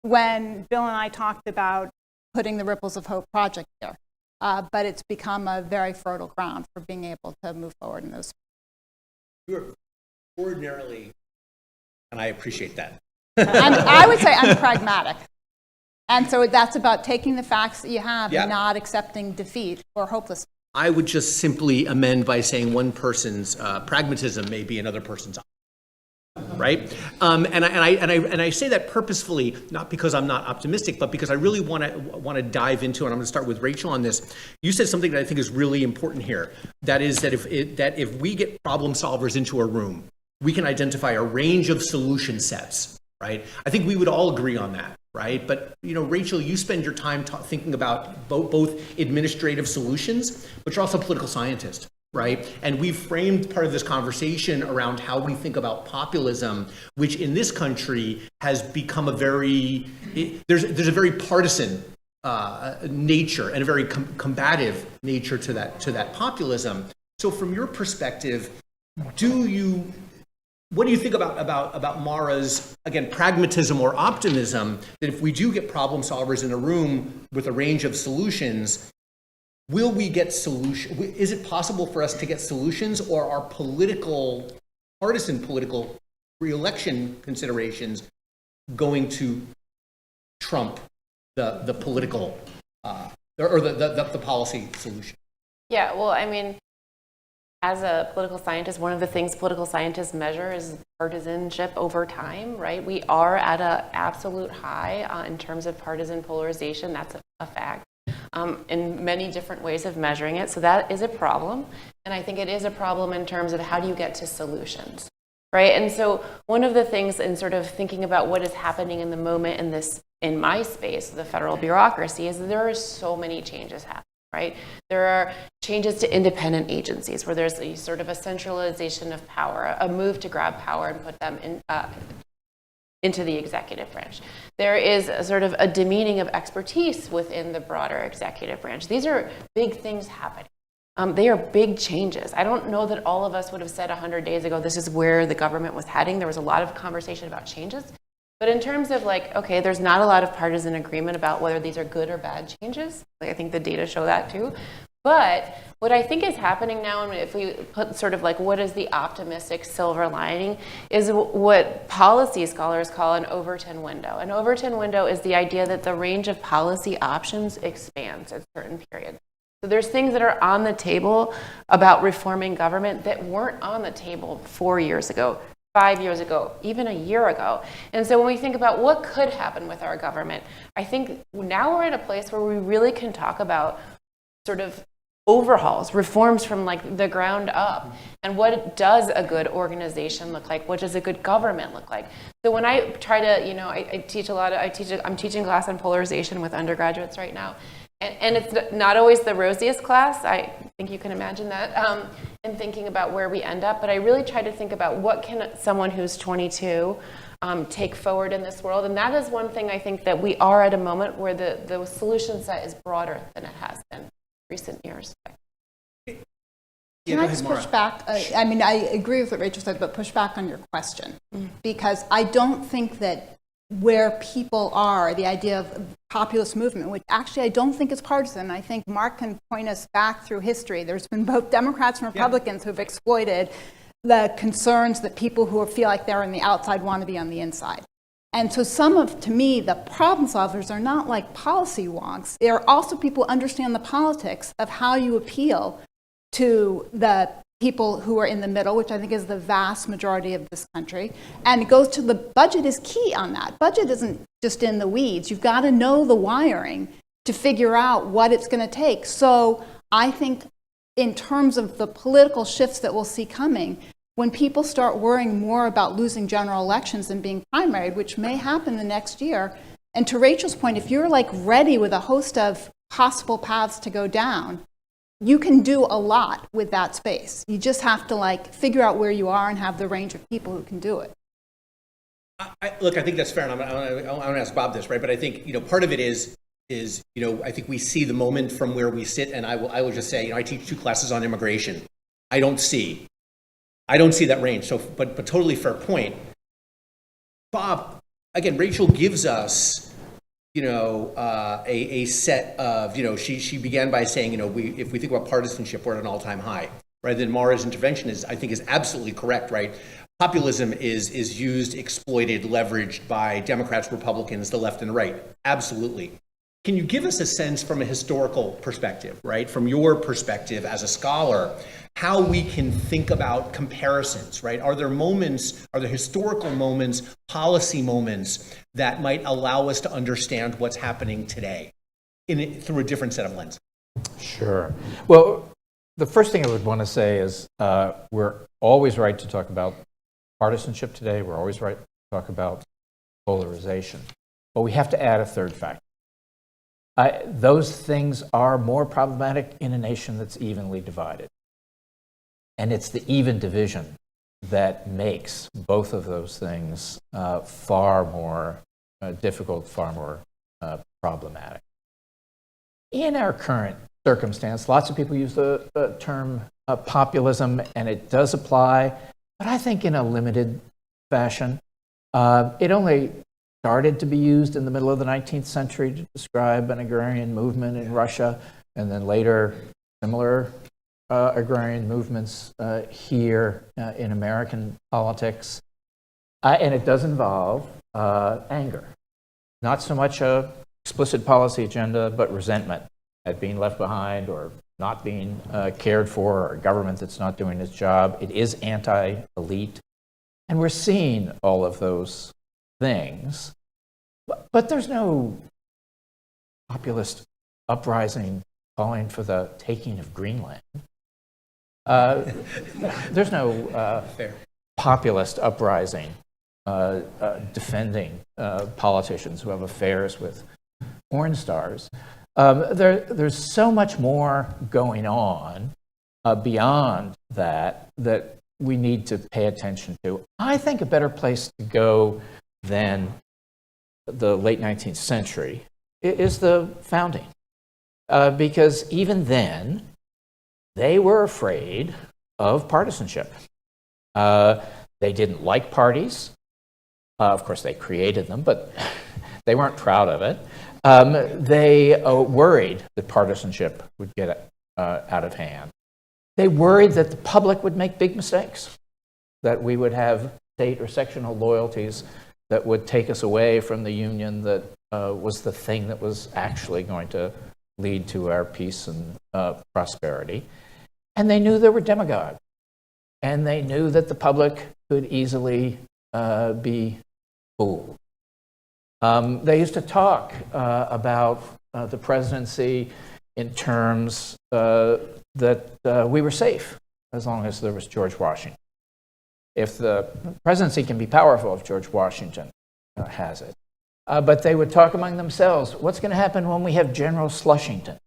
when Bill and I talked about putting the Ripples of Hope project here. But it's become a very fertile ground for being able to move forward in those. You're ordinarily, and I appreciate that. I would say I'm pragmatic. And so that's about taking the facts that you have and not accepting defeat or hopelessness. I would just simply amend by saying one person's pragmatism may be another person's. right? And I say that purposefully, not because I'm not optimistic, but because I really want to dive into, and I'm going to start with Rachel on this. You said something that I think is really important here. That is that if we get problem solvers into a room, we can identify a range of solution sets, right? I think we would all agree on that, right? But Rachel, you spend your time thinking about both administrative solutions, but you're also a political scientist. Right? And we've framed part of this conversation around how we think about populism, which in this country has become there's a very partisan nature and a very combative nature to that populism. So from your perspective, what do you think about Mara's, again, pragmatism or optimism that if we do get problem solvers in a room with a range of solutions, will we get solutions? Is it possible for us to get solutions, or are partisan political re-election considerations going to trump the political or the policy solution? Yeah, well, I mean, as a political scientist, one of the things political scientists measure is partisanship over time, right? We are at an absolute high in terms of partisan polarization. That's a fact. In many different ways of measuring it. So that is a problem. And I think it is a problem in terms of how do you get to solutions, right? And so one of the things in sort of thinking about what is happening in the moment in my space, the federal bureaucracy, is there are so many changes happening, right? There are changes to independent agencies where there's a sort of a centralization of power, a move to grab power and put them into the executive branch. There is a sort of a demeaning of expertise within the broader executive branch. These are big things happening. They are big changes. I don't know that all of us would have said 100 days ago, this is where the government was heading. There was a lot of conversation about changes. But in terms of okay, there's not a lot of partisan agreement about whether these are good or bad changes. I think the data show that too. But what I think is happening now, and if we put sort of what is the optimistic silver lining, is what policy scholars call an Overton window. An Overton window is the idea that the range of policy options expands at certain periods. So there's things that are on the table about reforming government that weren't on the table 4 years ago, 5 years ago, even a year ago. And so when we think about what could happen with our government, I think now we're at a place where we really can talk about sort of overhauls, reforms from the ground up, and what does a good organization look like? What does a good government look like? So when I try to, I'm teaching a class on polarization with undergraduates right now, and it's not always the rosiest class. I think you can imagine that in thinking about where we end up. But I really try to think about what can someone who's 22 take forward in this world, and that is one thing I think that we are at a moment where the solution set is broader than it has been recent years. Can I just push back? I mean, I agree with what Rachel said, but push back on your question. Because I don't think that where people are, the idea of populist movement, which actually I don't think is partisan. I think Mark can point us back through history. There's been both Democrats and Republicans who've exploited the concerns that people who feel like they're on the outside want to be on the inside. And so to me, the problem solvers are not like policy wonks. They're also people who understand the politics of how you appeal to the people who are in the middle, which I think is the vast majority of this country. And it goes to the budget is key on that. Budget isn't just in the weeds. You've got to know the wiring to figure out what it's going to take. So I think in terms of the political shifts that we'll see coming, when people start worrying more about losing general elections than being primaried, which may happen the next year, and to Rachel's point, if you're ready with a host of possible paths to go down, you can do a lot with that space. You just have to figure out where you are and have the range of people who can do it. Look, I think that's fair, and I want to ask Bob this, right? But I think part of it is I think we see the moment from where we sit, and I will just say, I teach 2 classes on immigration. I don't see that range. So, but totally fair point. Bob, again, Rachel gives us, a set of, she began by saying, if we think about partisanship, we're at an all-time high, right? Then Mara's intervention is absolutely correct, right? Populism is used, exploited, leveraged by Democrats, Republicans, the left and the right. Absolutely. Can you give us a sense from a historical perspective, right? From your perspective as a scholar, how we can think about comparisons, right? Are there historical moments, policy moments that might allow us to understand what's happening today through a different set of lenses? Sure. Well, the first thing I would want to say is we're always right to talk about partisanship today. We're always right to talk about polarization. But we have to add a third factor. Those things are more problematic in a nation that's evenly divided. And it's the even division that makes both of those things far more difficult, far more problematic. In our current circumstance, lots of people use the term populism, and it does apply, but I think in a limited fashion. It only started to be used in the middle of the 19th century to describe an agrarian movement in Russia, and then later similar agrarian movements here in American politics. And it does involve anger. Not so much a explicit policy agenda, but resentment at being left behind or not being cared for, or a government that's not doing its job. It is anti-elite. And we're seeing all of those things. But there's no populist uprising calling for the taking of Greenland. There's no populist uprising defending politicians who have affairs with porn stars. There's so much more going on beyond that we need to pay attention to. I think a better place to go than the late 19th century is the founding. Because even then, they were afraid of partisanship. They didn't like parties. Of course, they created them, but they weren't proud of it. They worried that partisanship would get out of hand. They worried that the public would make big mistakes, that we would have state or sectional loyalties that would take us away from the union that was the thing that was actually going to lead to our peace and prosperity. And they knew there were demagogues. And they knew that the public could easily be fooled. They used to talk about the presidency in terms that we were safe as long as there was George Washington. If the presidency can be powerful if George Washington has it. But they would talk among themselves, what's going to happen when we have General Slushington?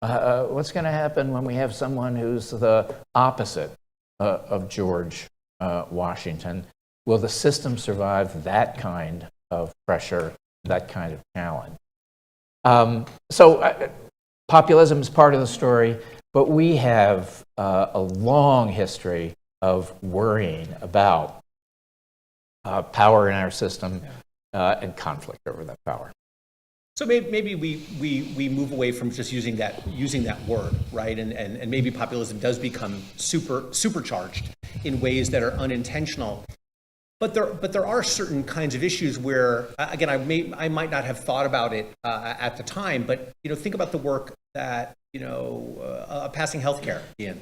What's going to happen when we have someone who's the opposite of George Washington? Will the system survive that kind of pressure, that kind of challenge? So populism is part of the story, but we have a long history of worrying about power in our system and conflict over that power. So maybe we move away from just using that word, right? And maybe populism does become supercharged in ways that are unintentional. But there are certain kinds of issues where, again, I might not have thought about it at the time, but think about the work that passing healthcare in,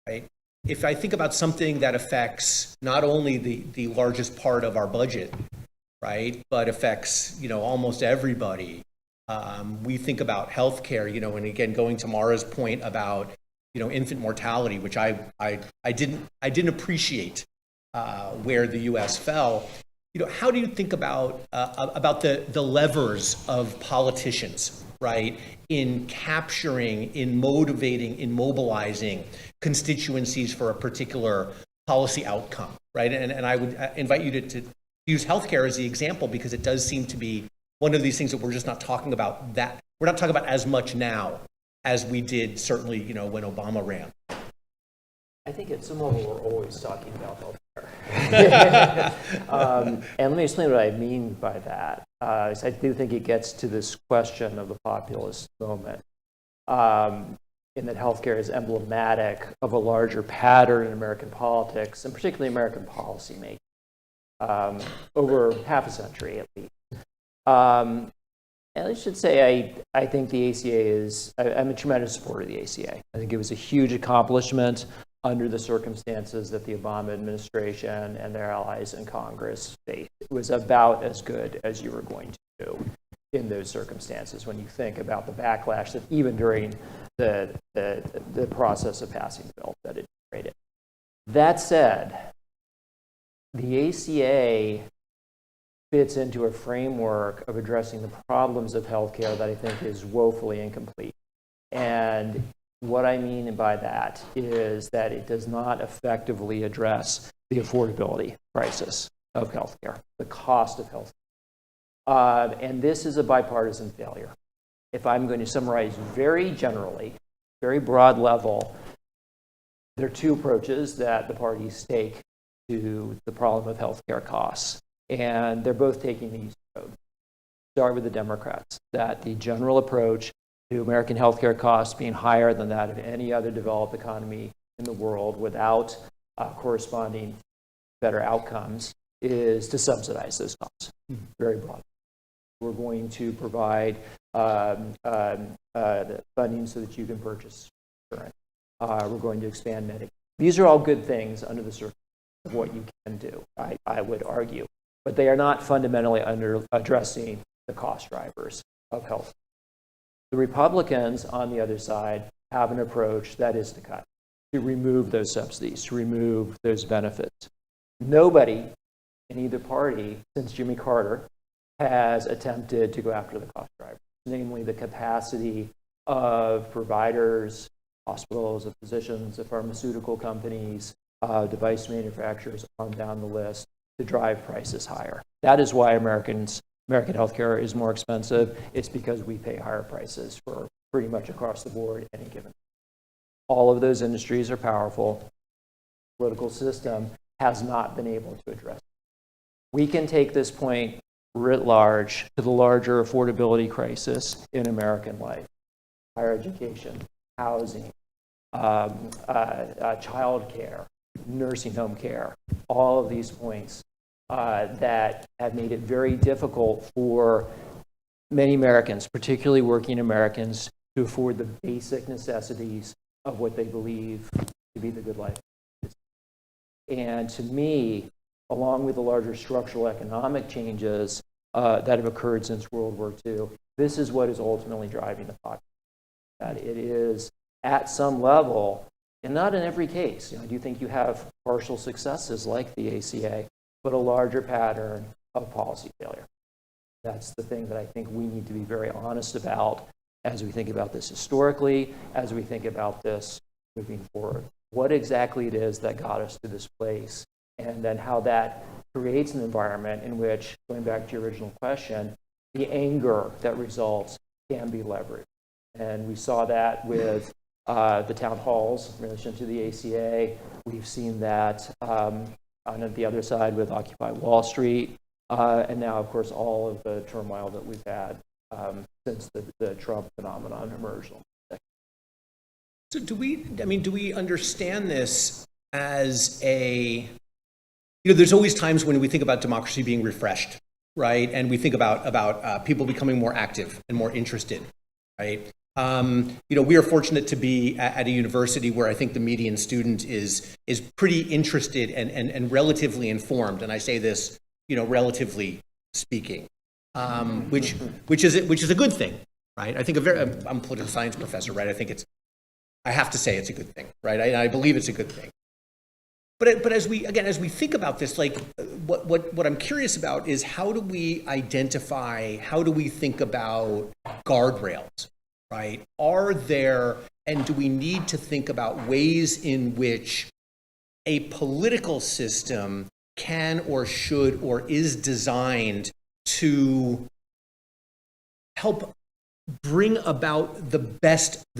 right? If I think about something that affects not only the largest part of our budget, right, but affects almost everybody, we think about healthcare, and again, going to Mara's point about infant mortality, which I didn't appreciate. Where the U.S. fell, how do you think about the levers of politicians, right, in capturing, in motivating, in mobilizing constituencies for a particular policy outcome, right? And I would invite you to use healthcare as the example because it does seem to be one of these things that we're just not talking about. That we're not talking about as much now as we did certainly, when Obama ran. I think at some level we're always talking about healthcare. And let me explain what I mean by that. I do think it gets to this question of the populist moment, in that healthcare is emblematic of a larger pattern in American politics, and particularly American policymaking, over half a century at least. And I should say I think the ACA I'm a tremendous supporter of the ACA. I think it was a huge accomplishment under the circumstances that the Obama administration and their allies in Congress faced. It was about as good as you were going to do in those circumstances when you think about the backlash that even during the process of passing the bill that it created. That said, the ACA fits into a framework of addressing the problems of healthcare that I think is woefully incomplete. And what I mean by that is that it does not effectively address the affordability crisis of healthcare, the cost of healthcare. And this is a bipartisan failure. If I'm going to summarize very generally, very broad level, there are two approaches that the parties take to the problem of healthcare costs. And they're both taking the easy road. Start with the Democrats, that the general approach to American healthcare costs being higher than that of any other developed economy in the world without corresponding better outcomes is to subsidize those costs, very broad. We're going to provide the funding so that you can purchase insurance. We're going to expand Medicaid. These are all good things under the circumstances of what you can do, I would argue. But they are not fundamentally addressing the cost drivers of health. The Republicans, on the other side, have an approach that is to cut, to remove those subsidies, to remove those benefits. Nobody in either party since Jimmy Carter has attempted to go after the cost drivers, namely the capacity of providers, hospitals, of physicians, of pharmaceutical companies, device manufacturers, on down the list, to drive prices higher. That is why American healthcare is more expensive. It's because we pay higher prices for pretty much across the board any given. All of those industries are powerful. The political system has not been able to address it. We can take this point writ large to the larger affordability crisis in American life. Higher education, housing, child care, nursing home care, all of these points that have made it very difficult for many Americans, particularly working Americans, to afford the basic necessities of what they believe to be the good life. And to me, along with the larger structural economic changes that have occurred since World War II, this is what is ultimately driving the population. That it is at some level, and not in every case, I do think you have partial successes like the ACA, but a larger pattern of policy failure. That's the thing that I think we need to be very honest about as we think about this historically, as we think about this moving forward. What exactly it is that got us to this place, and then how that creates an environment in which, going back to your original question, the anger that results can be leveraged. And we saw that with the town halls in relation to the ACA. We've seen that on the other side with Occupy Wall Street, and now, of course, all of the turmoil that we've had since the Trump phenomenon emerged. So do we understand this as there's always times when we think about democracy being refreshed, right? And we think about people becoming more active and more interested, right? We are fortunate to be at a university where I think the median student is pretty interested and relatively informed. And I say this, relatively speaking, which is a good thing, right? I think I'm a political science professor, right? I have to say it's a good thing, right? I believe it's a good thing. But as we think about this, like what I'm curious about is how do we think about guardrails, right? Are there, and do we need to think about ways in which a political system can or should or is designed to help bring about the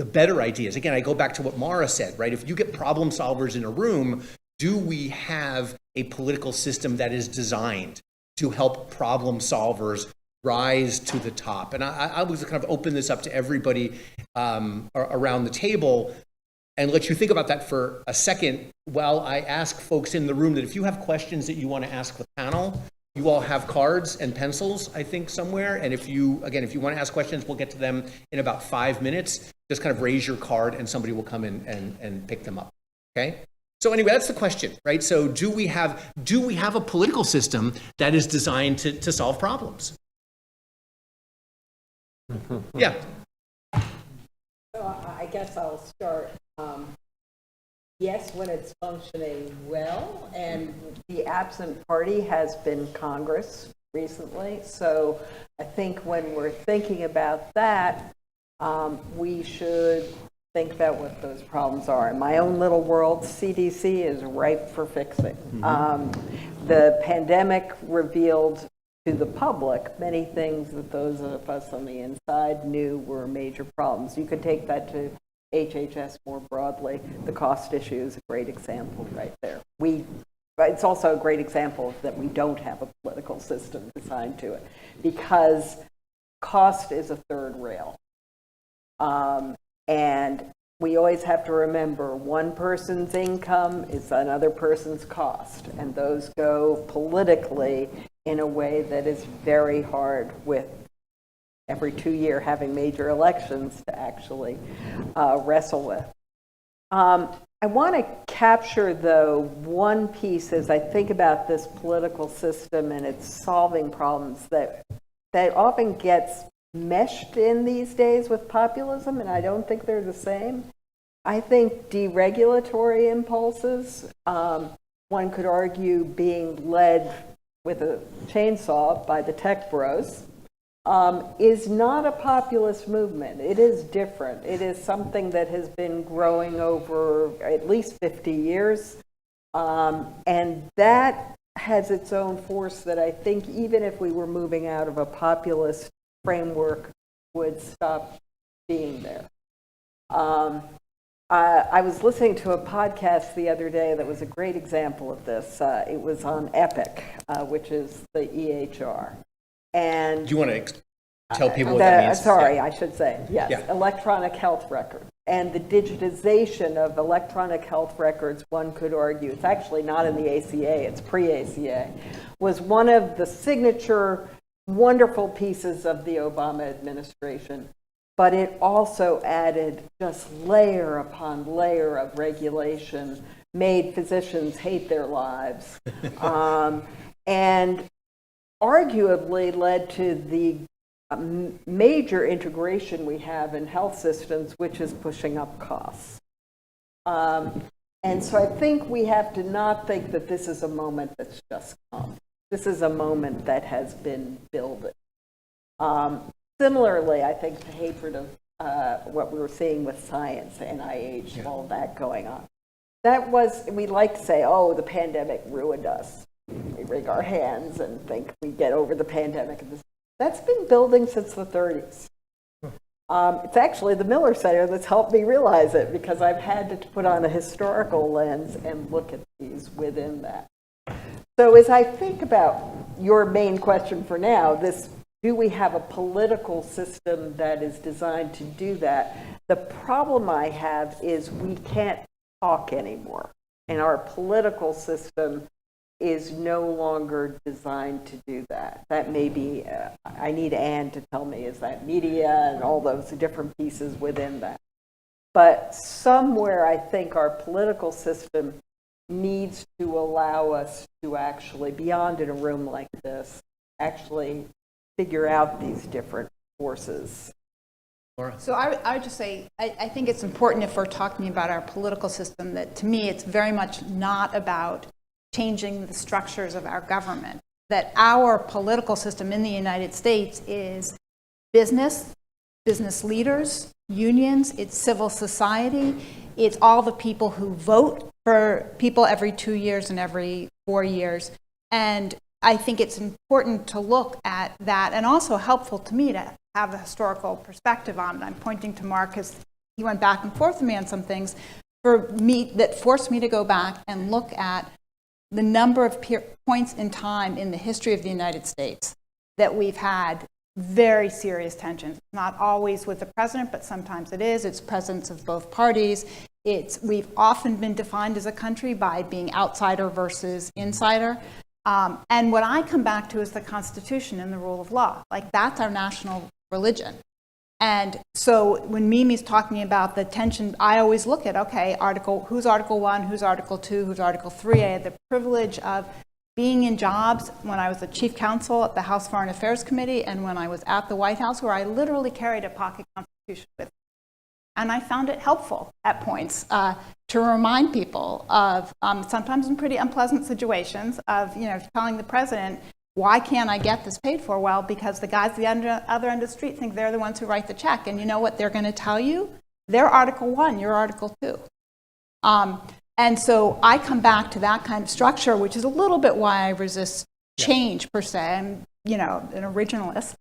better ideas? Again, I go back to what Mara said, right? If you get problem solvers in a room, do we have a political system that is designed to help problem solvers rise to the top? And I was kind of open this up to everybody around the table and let you think about that for a second while I ask folks in the room that if you have questions that you want to ask the panel, you all have cards and pencils, I think, somewhere. And if you want to ask questions, we'll get to them in about 5 minutes. Just kind of raise your card and somebody will come in and pick them up, okay? So anyway, that's the question, right? So do we have a political system that is designed to solve problems? Yeah. So I guess I'll start. Yes, when it's functioning well, and the absent party has been Congress recently. So I think when we're thinking about that, we should think about what those problems are. In my own little world, CDC is ripe for fixing. The pandemic revealed to the public many things that those of us on the inside knew were major problems. You could take that to HHS more broadly. The cost issue is a great example right there. But it's also a great example that we don't have a political system designed to it, because cost is a third rail. And we always have to remember one person's income is another person's cost, and those go politically in a way that is very hard, with every 2 years having major elections to actually wrestle with. I want to capture, though, one piece as I think about this political system and its solving problems that often gets meshed in these days with populism, and I don't think they're the same. I think deregulatory impulses, one could argue being led with a chainsaw by the tech bros, is not a populist movement. It is different. It is something that has been growing over at least 50 years. And that has its own force that I think, even if we were moving out of a populist framework, would stop being there. I was listening to a podcast the other day that was a great example of this. It was on EPIC, which is the EHR. And Do you want to tell people what that means? Sorry, Yeah. I should say, yes, Yeah. electronic health record. And the digitization of electronic health records, one could argue, it's actually not in the ACA, it's pre-ACA, was one of the signature wonderful pieces of the Obama administration. But it also added just layer upon layer of regulation, made physicians hate their lives, and arguably led to the major integration we have in health systems, which is pushing up costs. And so I think we have to not think that this is a moment that's just come. This is a moment that has been building. Similarly, I think the hatred of what we were seeing with science, NIH, all that going on. That was, we like to say, oh, the pandemic ruined us. We wring our hands and think we get over the pandemic. That's been building since the 30s. It's actually the Miller Center that's helped me realize it, because I've had to put on a historical lens and look at these within that. So as I think about your main question for now, this, do we have a political system that is designed to do that? The problem I have is we can't talk anymore, and our political system is no longer designed to do that. That may be, I need Anne to tell me, is that media and all those different pieces within that? But somewhere I think our political system needs to allow us to actually, beyond in a room like this, actually figure out these different forces. Laura? So I would just say, I think it's important, if we're talking about our political system, that to me it's very much not about changing the structures of our government. That our political system in the United States is business leaders, unions, it's civil society, it's all the people who vote for people every 2 years and every 4 years. And I think it's important to look at that, and also helpful to me to have a historical perspective on it. I'm pointing to Mark because he went back and forth with me on some things for me that forced me to go back and look at the number of points in time in the history of the United States that we've had very serious tensions. Not always with the president, but sometimes it is. It's presence of both parties. We've often been defined as a country by being outsider versus insider. And what I come back to is the Constitution and the rule of law. Like, that's our national religion. And so when Mimi's talking about the tension, I always look at, okay, who's Article 1, who's Article 2, who's Article 3. I had the privilege of being in jobs when I was the chief counsel at the House Foreign Affairs Committee and when I was at the White House, where I literally carried a pocket constitution with me. And I found it helpful at points to remind people of, sometimes in pretty unpleasant situations, of telling the president, why can't I get this paid for? Well, because the guys at the other end of the street think they're the ones who write the check. And you know what they're going to tell you? They're Article 1, you're Article 2. And so I come back to that kind of structure, which is a little bit why I resist change, per se. I'm, an originalist,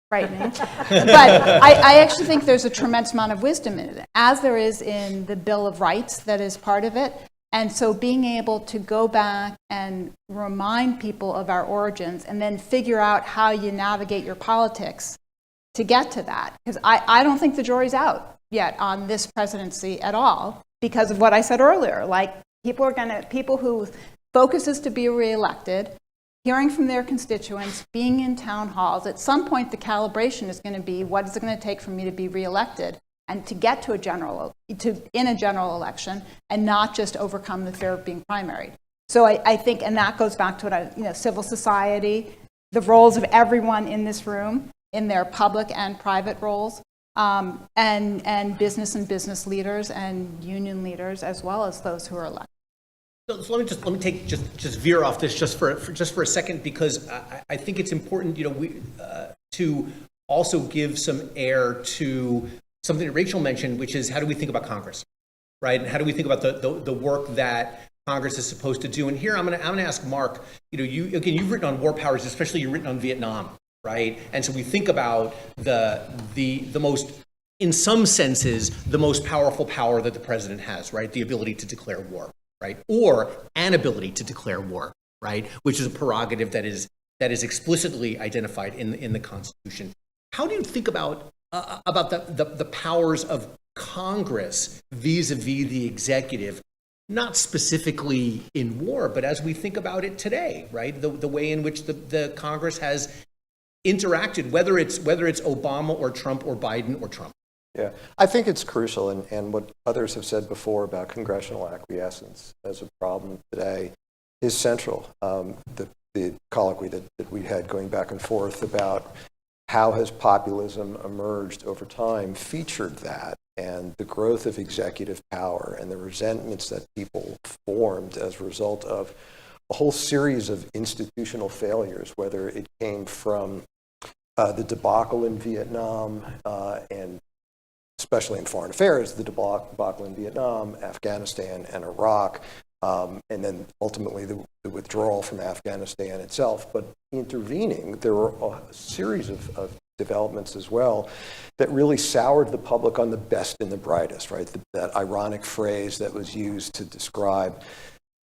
frightening. But I actually think there's a tremendous amount of wisdom in it, as there is in the Bill of Rights that is part of it. And so being able to go back and remind people of our origins and then figure out how you navigate your politics to get to that. Because I don't think the jury's out yet on this presidency at all because of what I said earlier. Like, people whose focus is to be reelected, hearing from their constituents, being in town halls, at some point the calibration is going to be, what is it going to take for me to be reelected? And to get to in a general election, and not just overcome the fear of being primaried. So I think, and that goes back to what civil society, the roles of everyone in this room, in their public and private roles, and business leaders and union leaders, as well as those who are elected. So let me take just veer off this just for a second, because I think it's important, to also give some air to something that Rachel mentioned, which is, how do we think about Congress, right? And how do we think about the work that Congress is supposed to do? And here I'm going to ask Mark. You've written on war powers, especially you've written on Vietnam, right? And so we think about the most, in some senses, the most powerful power that the president has, right? The ability to declare war, right? Or an ability to declare war, right? Which is a prerogative that is explicitly identified in the Constitution. How do you think about the powers of Congress vis-a-vis the executive, not specifically in war, but as we think about it today, right? The way in which the Congress has interacted, whether it's Obama or Trump or Biden or Trump. Yeah, I think it's crucial, and what others have said before about congressional acquiescence as a problem today is central. The colloquy that we had going back and forth about how has populism emerged over time featured that, and the growth of executive power and the resentments that people formed as a result of a whole series of institutional failures, whether it came from the debacle in Vietnam and especially in foreign affairs, the debacle in Vietnam, Afghanistan, and Iraq, and then ultimately the withdrawal from Afghanistan itself. But intervening, there were a series of developments as well that really soured the public on the best and the brightest, right? That ironic phrase that was used to describe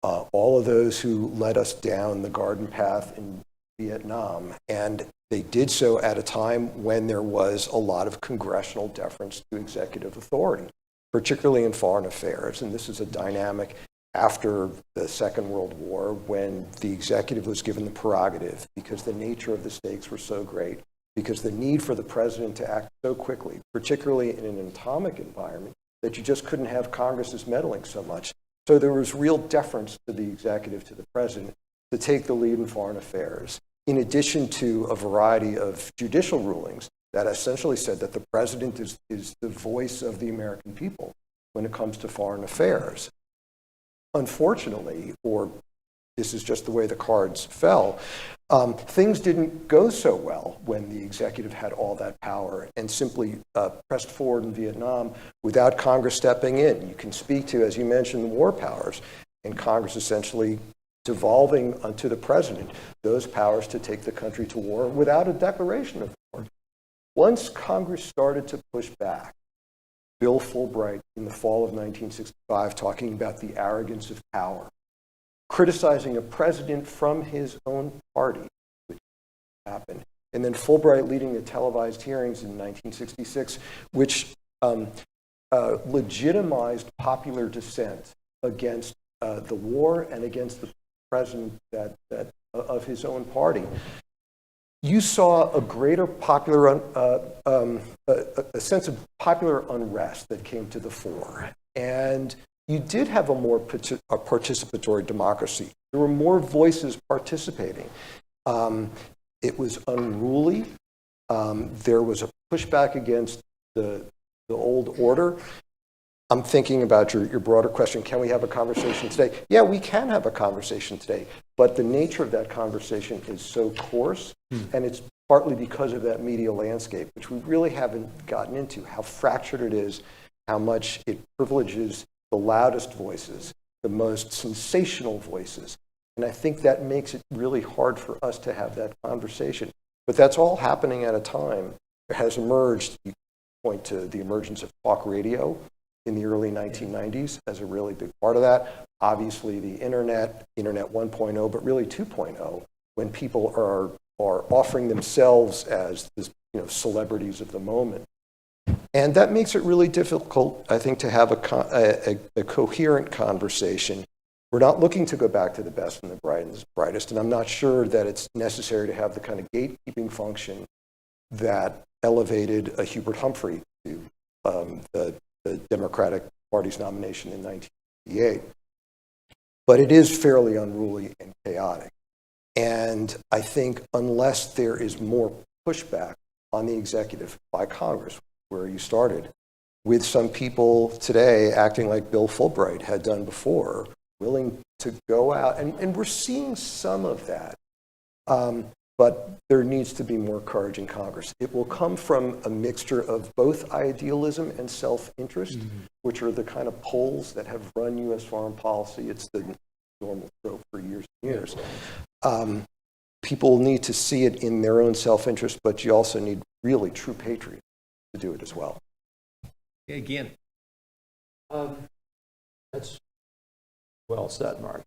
all of those who led us down the garden path in Vietnam. And they did so at a time when there was a lot of congressional deference to executive authority, particularly in foreign affairs. And this is a dynamic after the Second World War, when the executive was given the prerogative because the nature of the stakes were so great, because the need for the president to act so quickly, particularly in an atomic environment, that you just couldn't have Congress's meddling so much. So there was real deference to the executive, to the president, to take the lead in foreign affairs, in addition to a variety of judicial rulings that essentially said that the president is the voice of the American people when it comes to foreign affairs. Unfortunately, or this is just the way the cards fell, things didn't go so well when the executive had all that power and simply pressed forward in Vietnam without Congress stepping in. You can speak to, as you mentioned, the war powers, and Congress essentially devolving onto the president those powers to take the country to war without a declaration of war. Once Congress started to push back, Bill Fulbright in the fall of 1965 talking about the arrogance of power, criticizing a president from his own party, which happened, and then Fulbright leading the televised hearings in 1966, which legitimized popular dissent against the war and against the president of his own party. you saw a greater popular, a sense of popular unrest that came to the fore. And you did have a more participatory democracy. There were more voices participating. It was unruly. There was a pushback against the old order. I'm thinking about your broader question, can we have a conversation today? Yeah, we can have a conversation today, but the nature of that conversation is so coarse, and it's partly because of that media landscape, which we really haven't gotten into, how fractured it is, how much it privileges the loudest voices, the most sensational voices. And I think that makes it really hard for us to have that conversation. But that's all happening at a time. There has emerged, you point to the emergence of talk radio in the early 1990s as a really big part of that. Obviously the internet 1.0, but really 2.0, when people are offering themselves as this, celebrities of the moment. And that makes it really difficult, I think, to have a coherent conversation. We're not looking to go back to the best and the brightest, and I'm not sure that it's necessary to have the kind of gatekeeping function that elevated a Hubert Humphrey to the Democratic Party's nomination in 1988. But it is fairly unruly and chaotic. And I think unless there is more pushback on the executive by Congress, where you started, with some people today acting like Bill Fulbright had done before, willing to go out, and we're seeing some of that, but there needs to be more courage in Congress. It will come from a mixture of both idealism and self-interest, which are the kind of poles that have run U.S. foreign policy. It's the normal trope for years and years. People need to see it in their own self-interest, but you also need really true patriots to do it as well. Again. That's well said, Mark.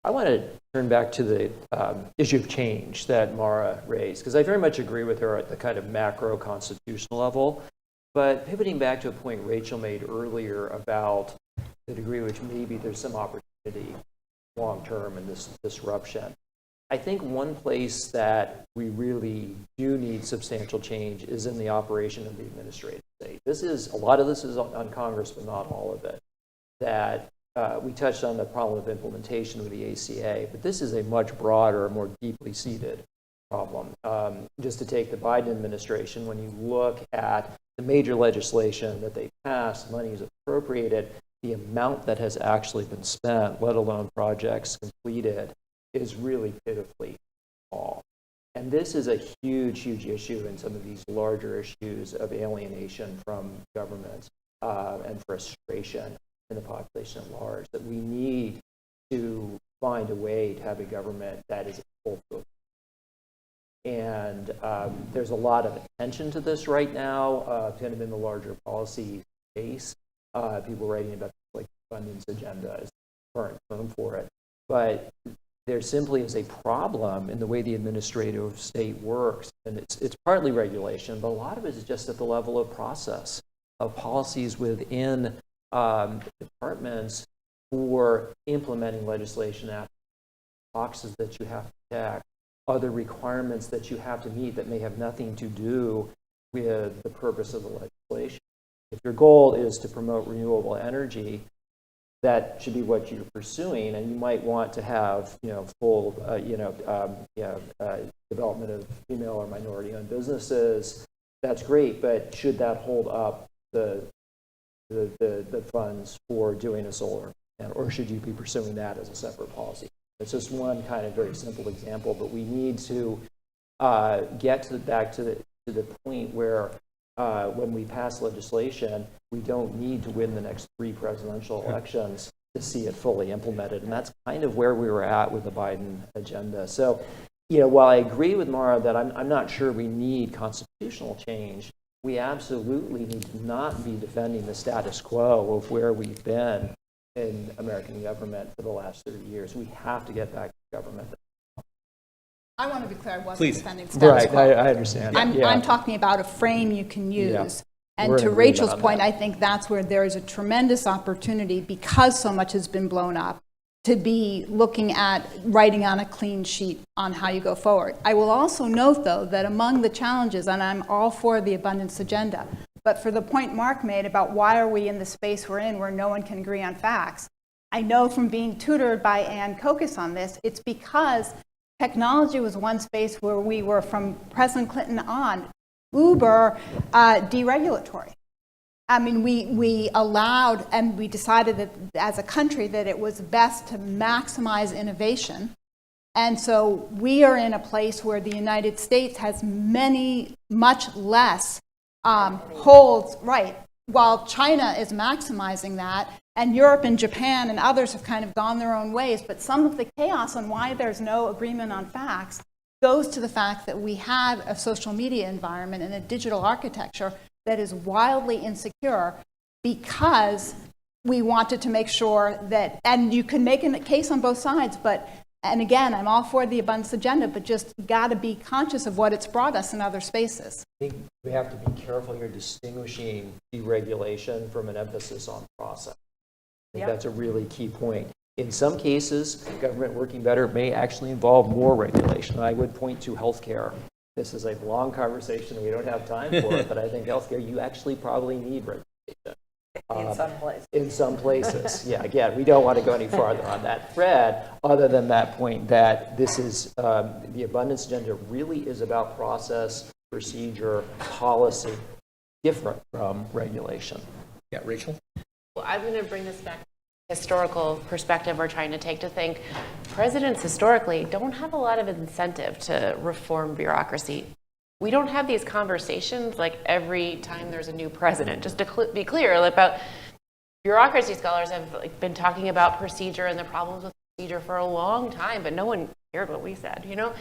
I want to turn back to the issue of change that Mara raised, because I very much agree with her at the kind of macro constitutional level. But pivoting back to a point Rachel made earlier about the degree to which maybe there's some opportunity long term in this disruption, I think one place that we really do need substantial change is in the operation of the administrative state. A lot of this is on Congress, but not all of it. That we touched on the problem of implementation with the ACA, but this is a much broader, more deeply seated problem. Just to take the Biden administration, when you look at the major legislation that they passed, money is appropriated, the amount that has actually been spent, let alone projects completed, is really pitifully small. And this is a huge, huge issue in some of these larger issues of alienation from government and frustration in the population at large, that we need to find a way to have a government that is full. And there's a lot of attention to this right now, kind of in the larger policy space. People writing about like funding's agenda is the current term for it. But there simply is a problem in the way the administrative state works. And it's partly regulation, but a lot of it is just at the level of process, of policies within departments for implementing legislation, boxes that you have to check, other requirements that you have to meet that may have nothing to do with the purpose of the legislation. If your goal is to promote renewable energy, that should be what you're pursuing, and you might want to have, full, development of female or minority-owned businesses. That's great, but should that hold up the funds for doing a solar, or should you be pursuing that as a separate policy? It's just one kind of very simple example, but we need to get back to the point where when we pass legislation, we don't need to win the next 3 presidential elections to see it fully implemented. And that's kind of where we were at with the Biden agenda. So, while I agree with Mara that I'm not sure we need constitutional change, we absolutely need to not be defending the status quo of where we've been in American government for the last 30 years. We have to get back to government. I want to be clear, I wasn't Please. defending status quo. I understand. I'm talking about a frame you can use. Yeah. And We're to in agreement Rachel's on point, that. I think that's where there is a tremendous opportunity because so much has been blown up to be looking at writing on a clean sheet on how you go forward. I will also note, though, that among the challenges, and I'm all for the abundance agenda, but for the point Mark made about why are we in the space we're in where no one can agree on facts, I know from being tutored by Ann Kokis on this, it's because technology was one space where we were, from President Clinton on, uber deregulatory. I mean, we allowed and we decided that as a country that it was best to maximize innovation. And so we are in a place where the United States has much less holds, right, while China is maximizing that, and Europe and Japan and others have kind of gone their own ways. But some of the chaos on why there's no agreement on facts goes to the fact that we have a social media environment and a digital architecture that is wildly insecure because we wanted to make sure that, and you can make a case on both sides, but, and again, I'm all for the abundance agenda, but just got to be conscious of what it's brought us in other spaces. I think we have to be careful here distinguishing deregulation from an emphasis on process. I think that's a really key point. In some cases, government working better may actually involve more regulation. I would point to healthcare. This is a long conversation and we don't have time for it, but I think healthcare, you actually probably need regulation. In some places. In some places. Yeah, again, we don't want to go any farther on that thread other than that point that this is, the abundance agenda really is about process, procedure, policy, different from regulation. Yeah, Rachel? Well, I'm going to bring this back to the historical perspective we're trying to take to think presidents historically don't have a lot of incentive to reform bureaucracy. We don't have these conversations like every time there's a new president. Just to be clear about bureaucracy, scholars have been talking about procedure and the problems with procedure for a long time, but no one cared what we said, you know?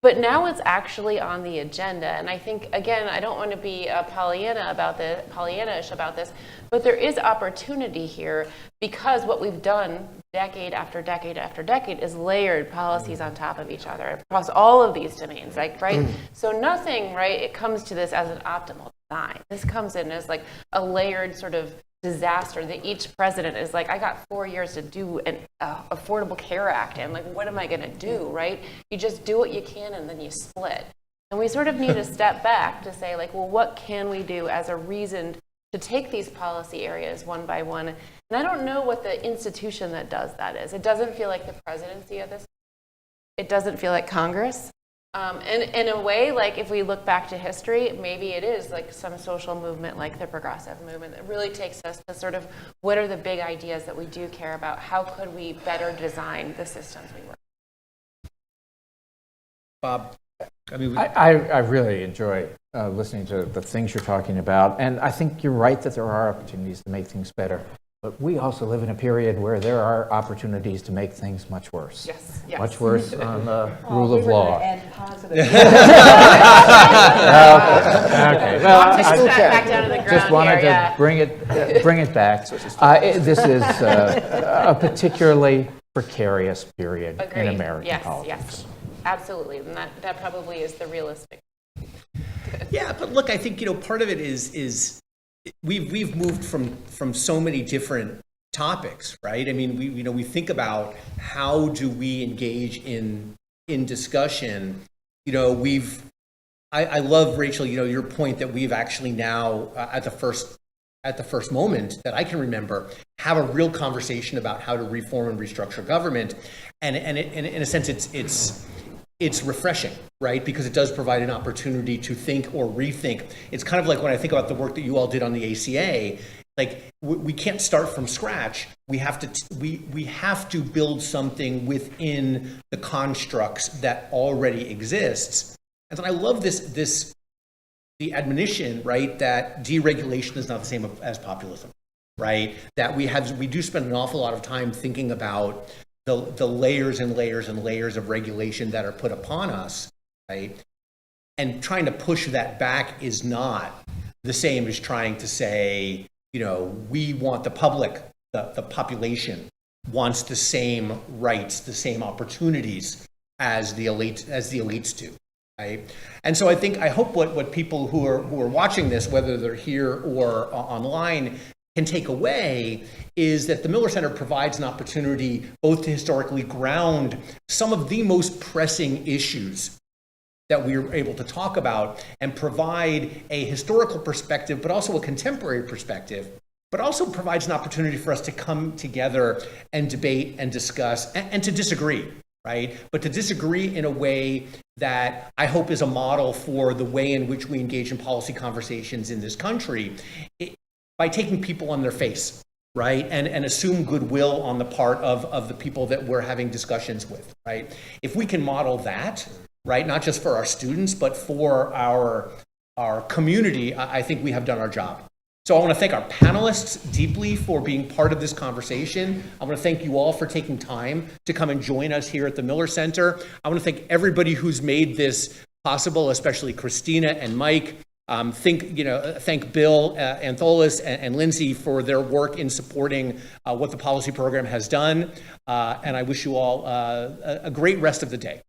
But now it's actually on the agenda. And I think, again, I don't want to be Pollyanna-ish about this, but there is opportunity here because what we've done decade after decade after decade is layered policies on top of each other across all of these domains, like, right? So nothing, right, it comes to this as an optimal design. This comes in as like a layered sort of disaster that each president is like, I got 4 years to do an Affordable Care Act, and like, what am I going to do, right? You just do what you can and then you split. And we sort of need to step back to say, like, well, what can we do as a reason to take these policy areas one by one? And I don't know what the institution that does that is. It doesn't feel like the presidency of this. It doesn't feel like Congress. And in a way, like if we look back to history, maybe it is like some social movement like the progressive movement that really takes us to sort of what are the big ideas that we do care about? How could we better design the systems we work with? Bob, I mean, I really enjoy listening to the things you're talking about, and I think you're right that there are opportunities to make things better. But we also live in a period where there are opportunities to make things much worse. Yes, yes. Much worse on the rule of law. And positive. Okay. Well, I'll take that back down to the ground just wanted here, to bring it back. This is a particularly precarious period in Agreed. American politics. Yes, absolutely. And that probably is the realistic. yeah, but look, I think, you know, part of it is we've moved from so many different topics, right? I mean, we think about how do we engage in discussion. You know, I love, Rachel, you know, your point that we've actually now at the first moment that I can remember have a real conversation about how to reform and restructure government, and in a sense it's refreshing, right? Because it does provide an opportunity to think or rethink. It's kind of like when I think about the work that you all did on the ACA, like we can't start from scratch. We have to build something within the constructs that already exists. And so I love the admonition, right, that deregulation is not the same as populism, right? That we do spend an awful lot of time thinking about the layers and layers and layers of regulation that are put upon us, right? And trying to push that back is not the same as trying to say, you know, we want the public, the population wants the same rights, the same opportunities as the elites do, right? And so I hope what people who are watching this, whether they're here or online, can take away is that the Miller Center provides an opportunity both to historically ground some of the most pressing issues that we are able to talk about and provide a historical perspective, but also a contemporary perspective, but also provides an opportunity for us to come together and debate and discuss and to disagree, right? But to disagree in a way that I hope is a model for the way in which we engage in policy conversations in this country by taking people on their face, right? And assume goodwill on the part of the people that we're having discussions with, right? If we can model that, right, not just for our students, but for our community, I think we have done our job. So I want to thank our panelists deeply for being part of this conversation. I want to thank you all for taking time to come and join us here at the Miller Center. I want to thank everybody who's made this possible, especially Christina and Mike. Thank Bill Antholis and Lindsay for their work in supporting what the policy program has done. And I wish you all a great rest of the day.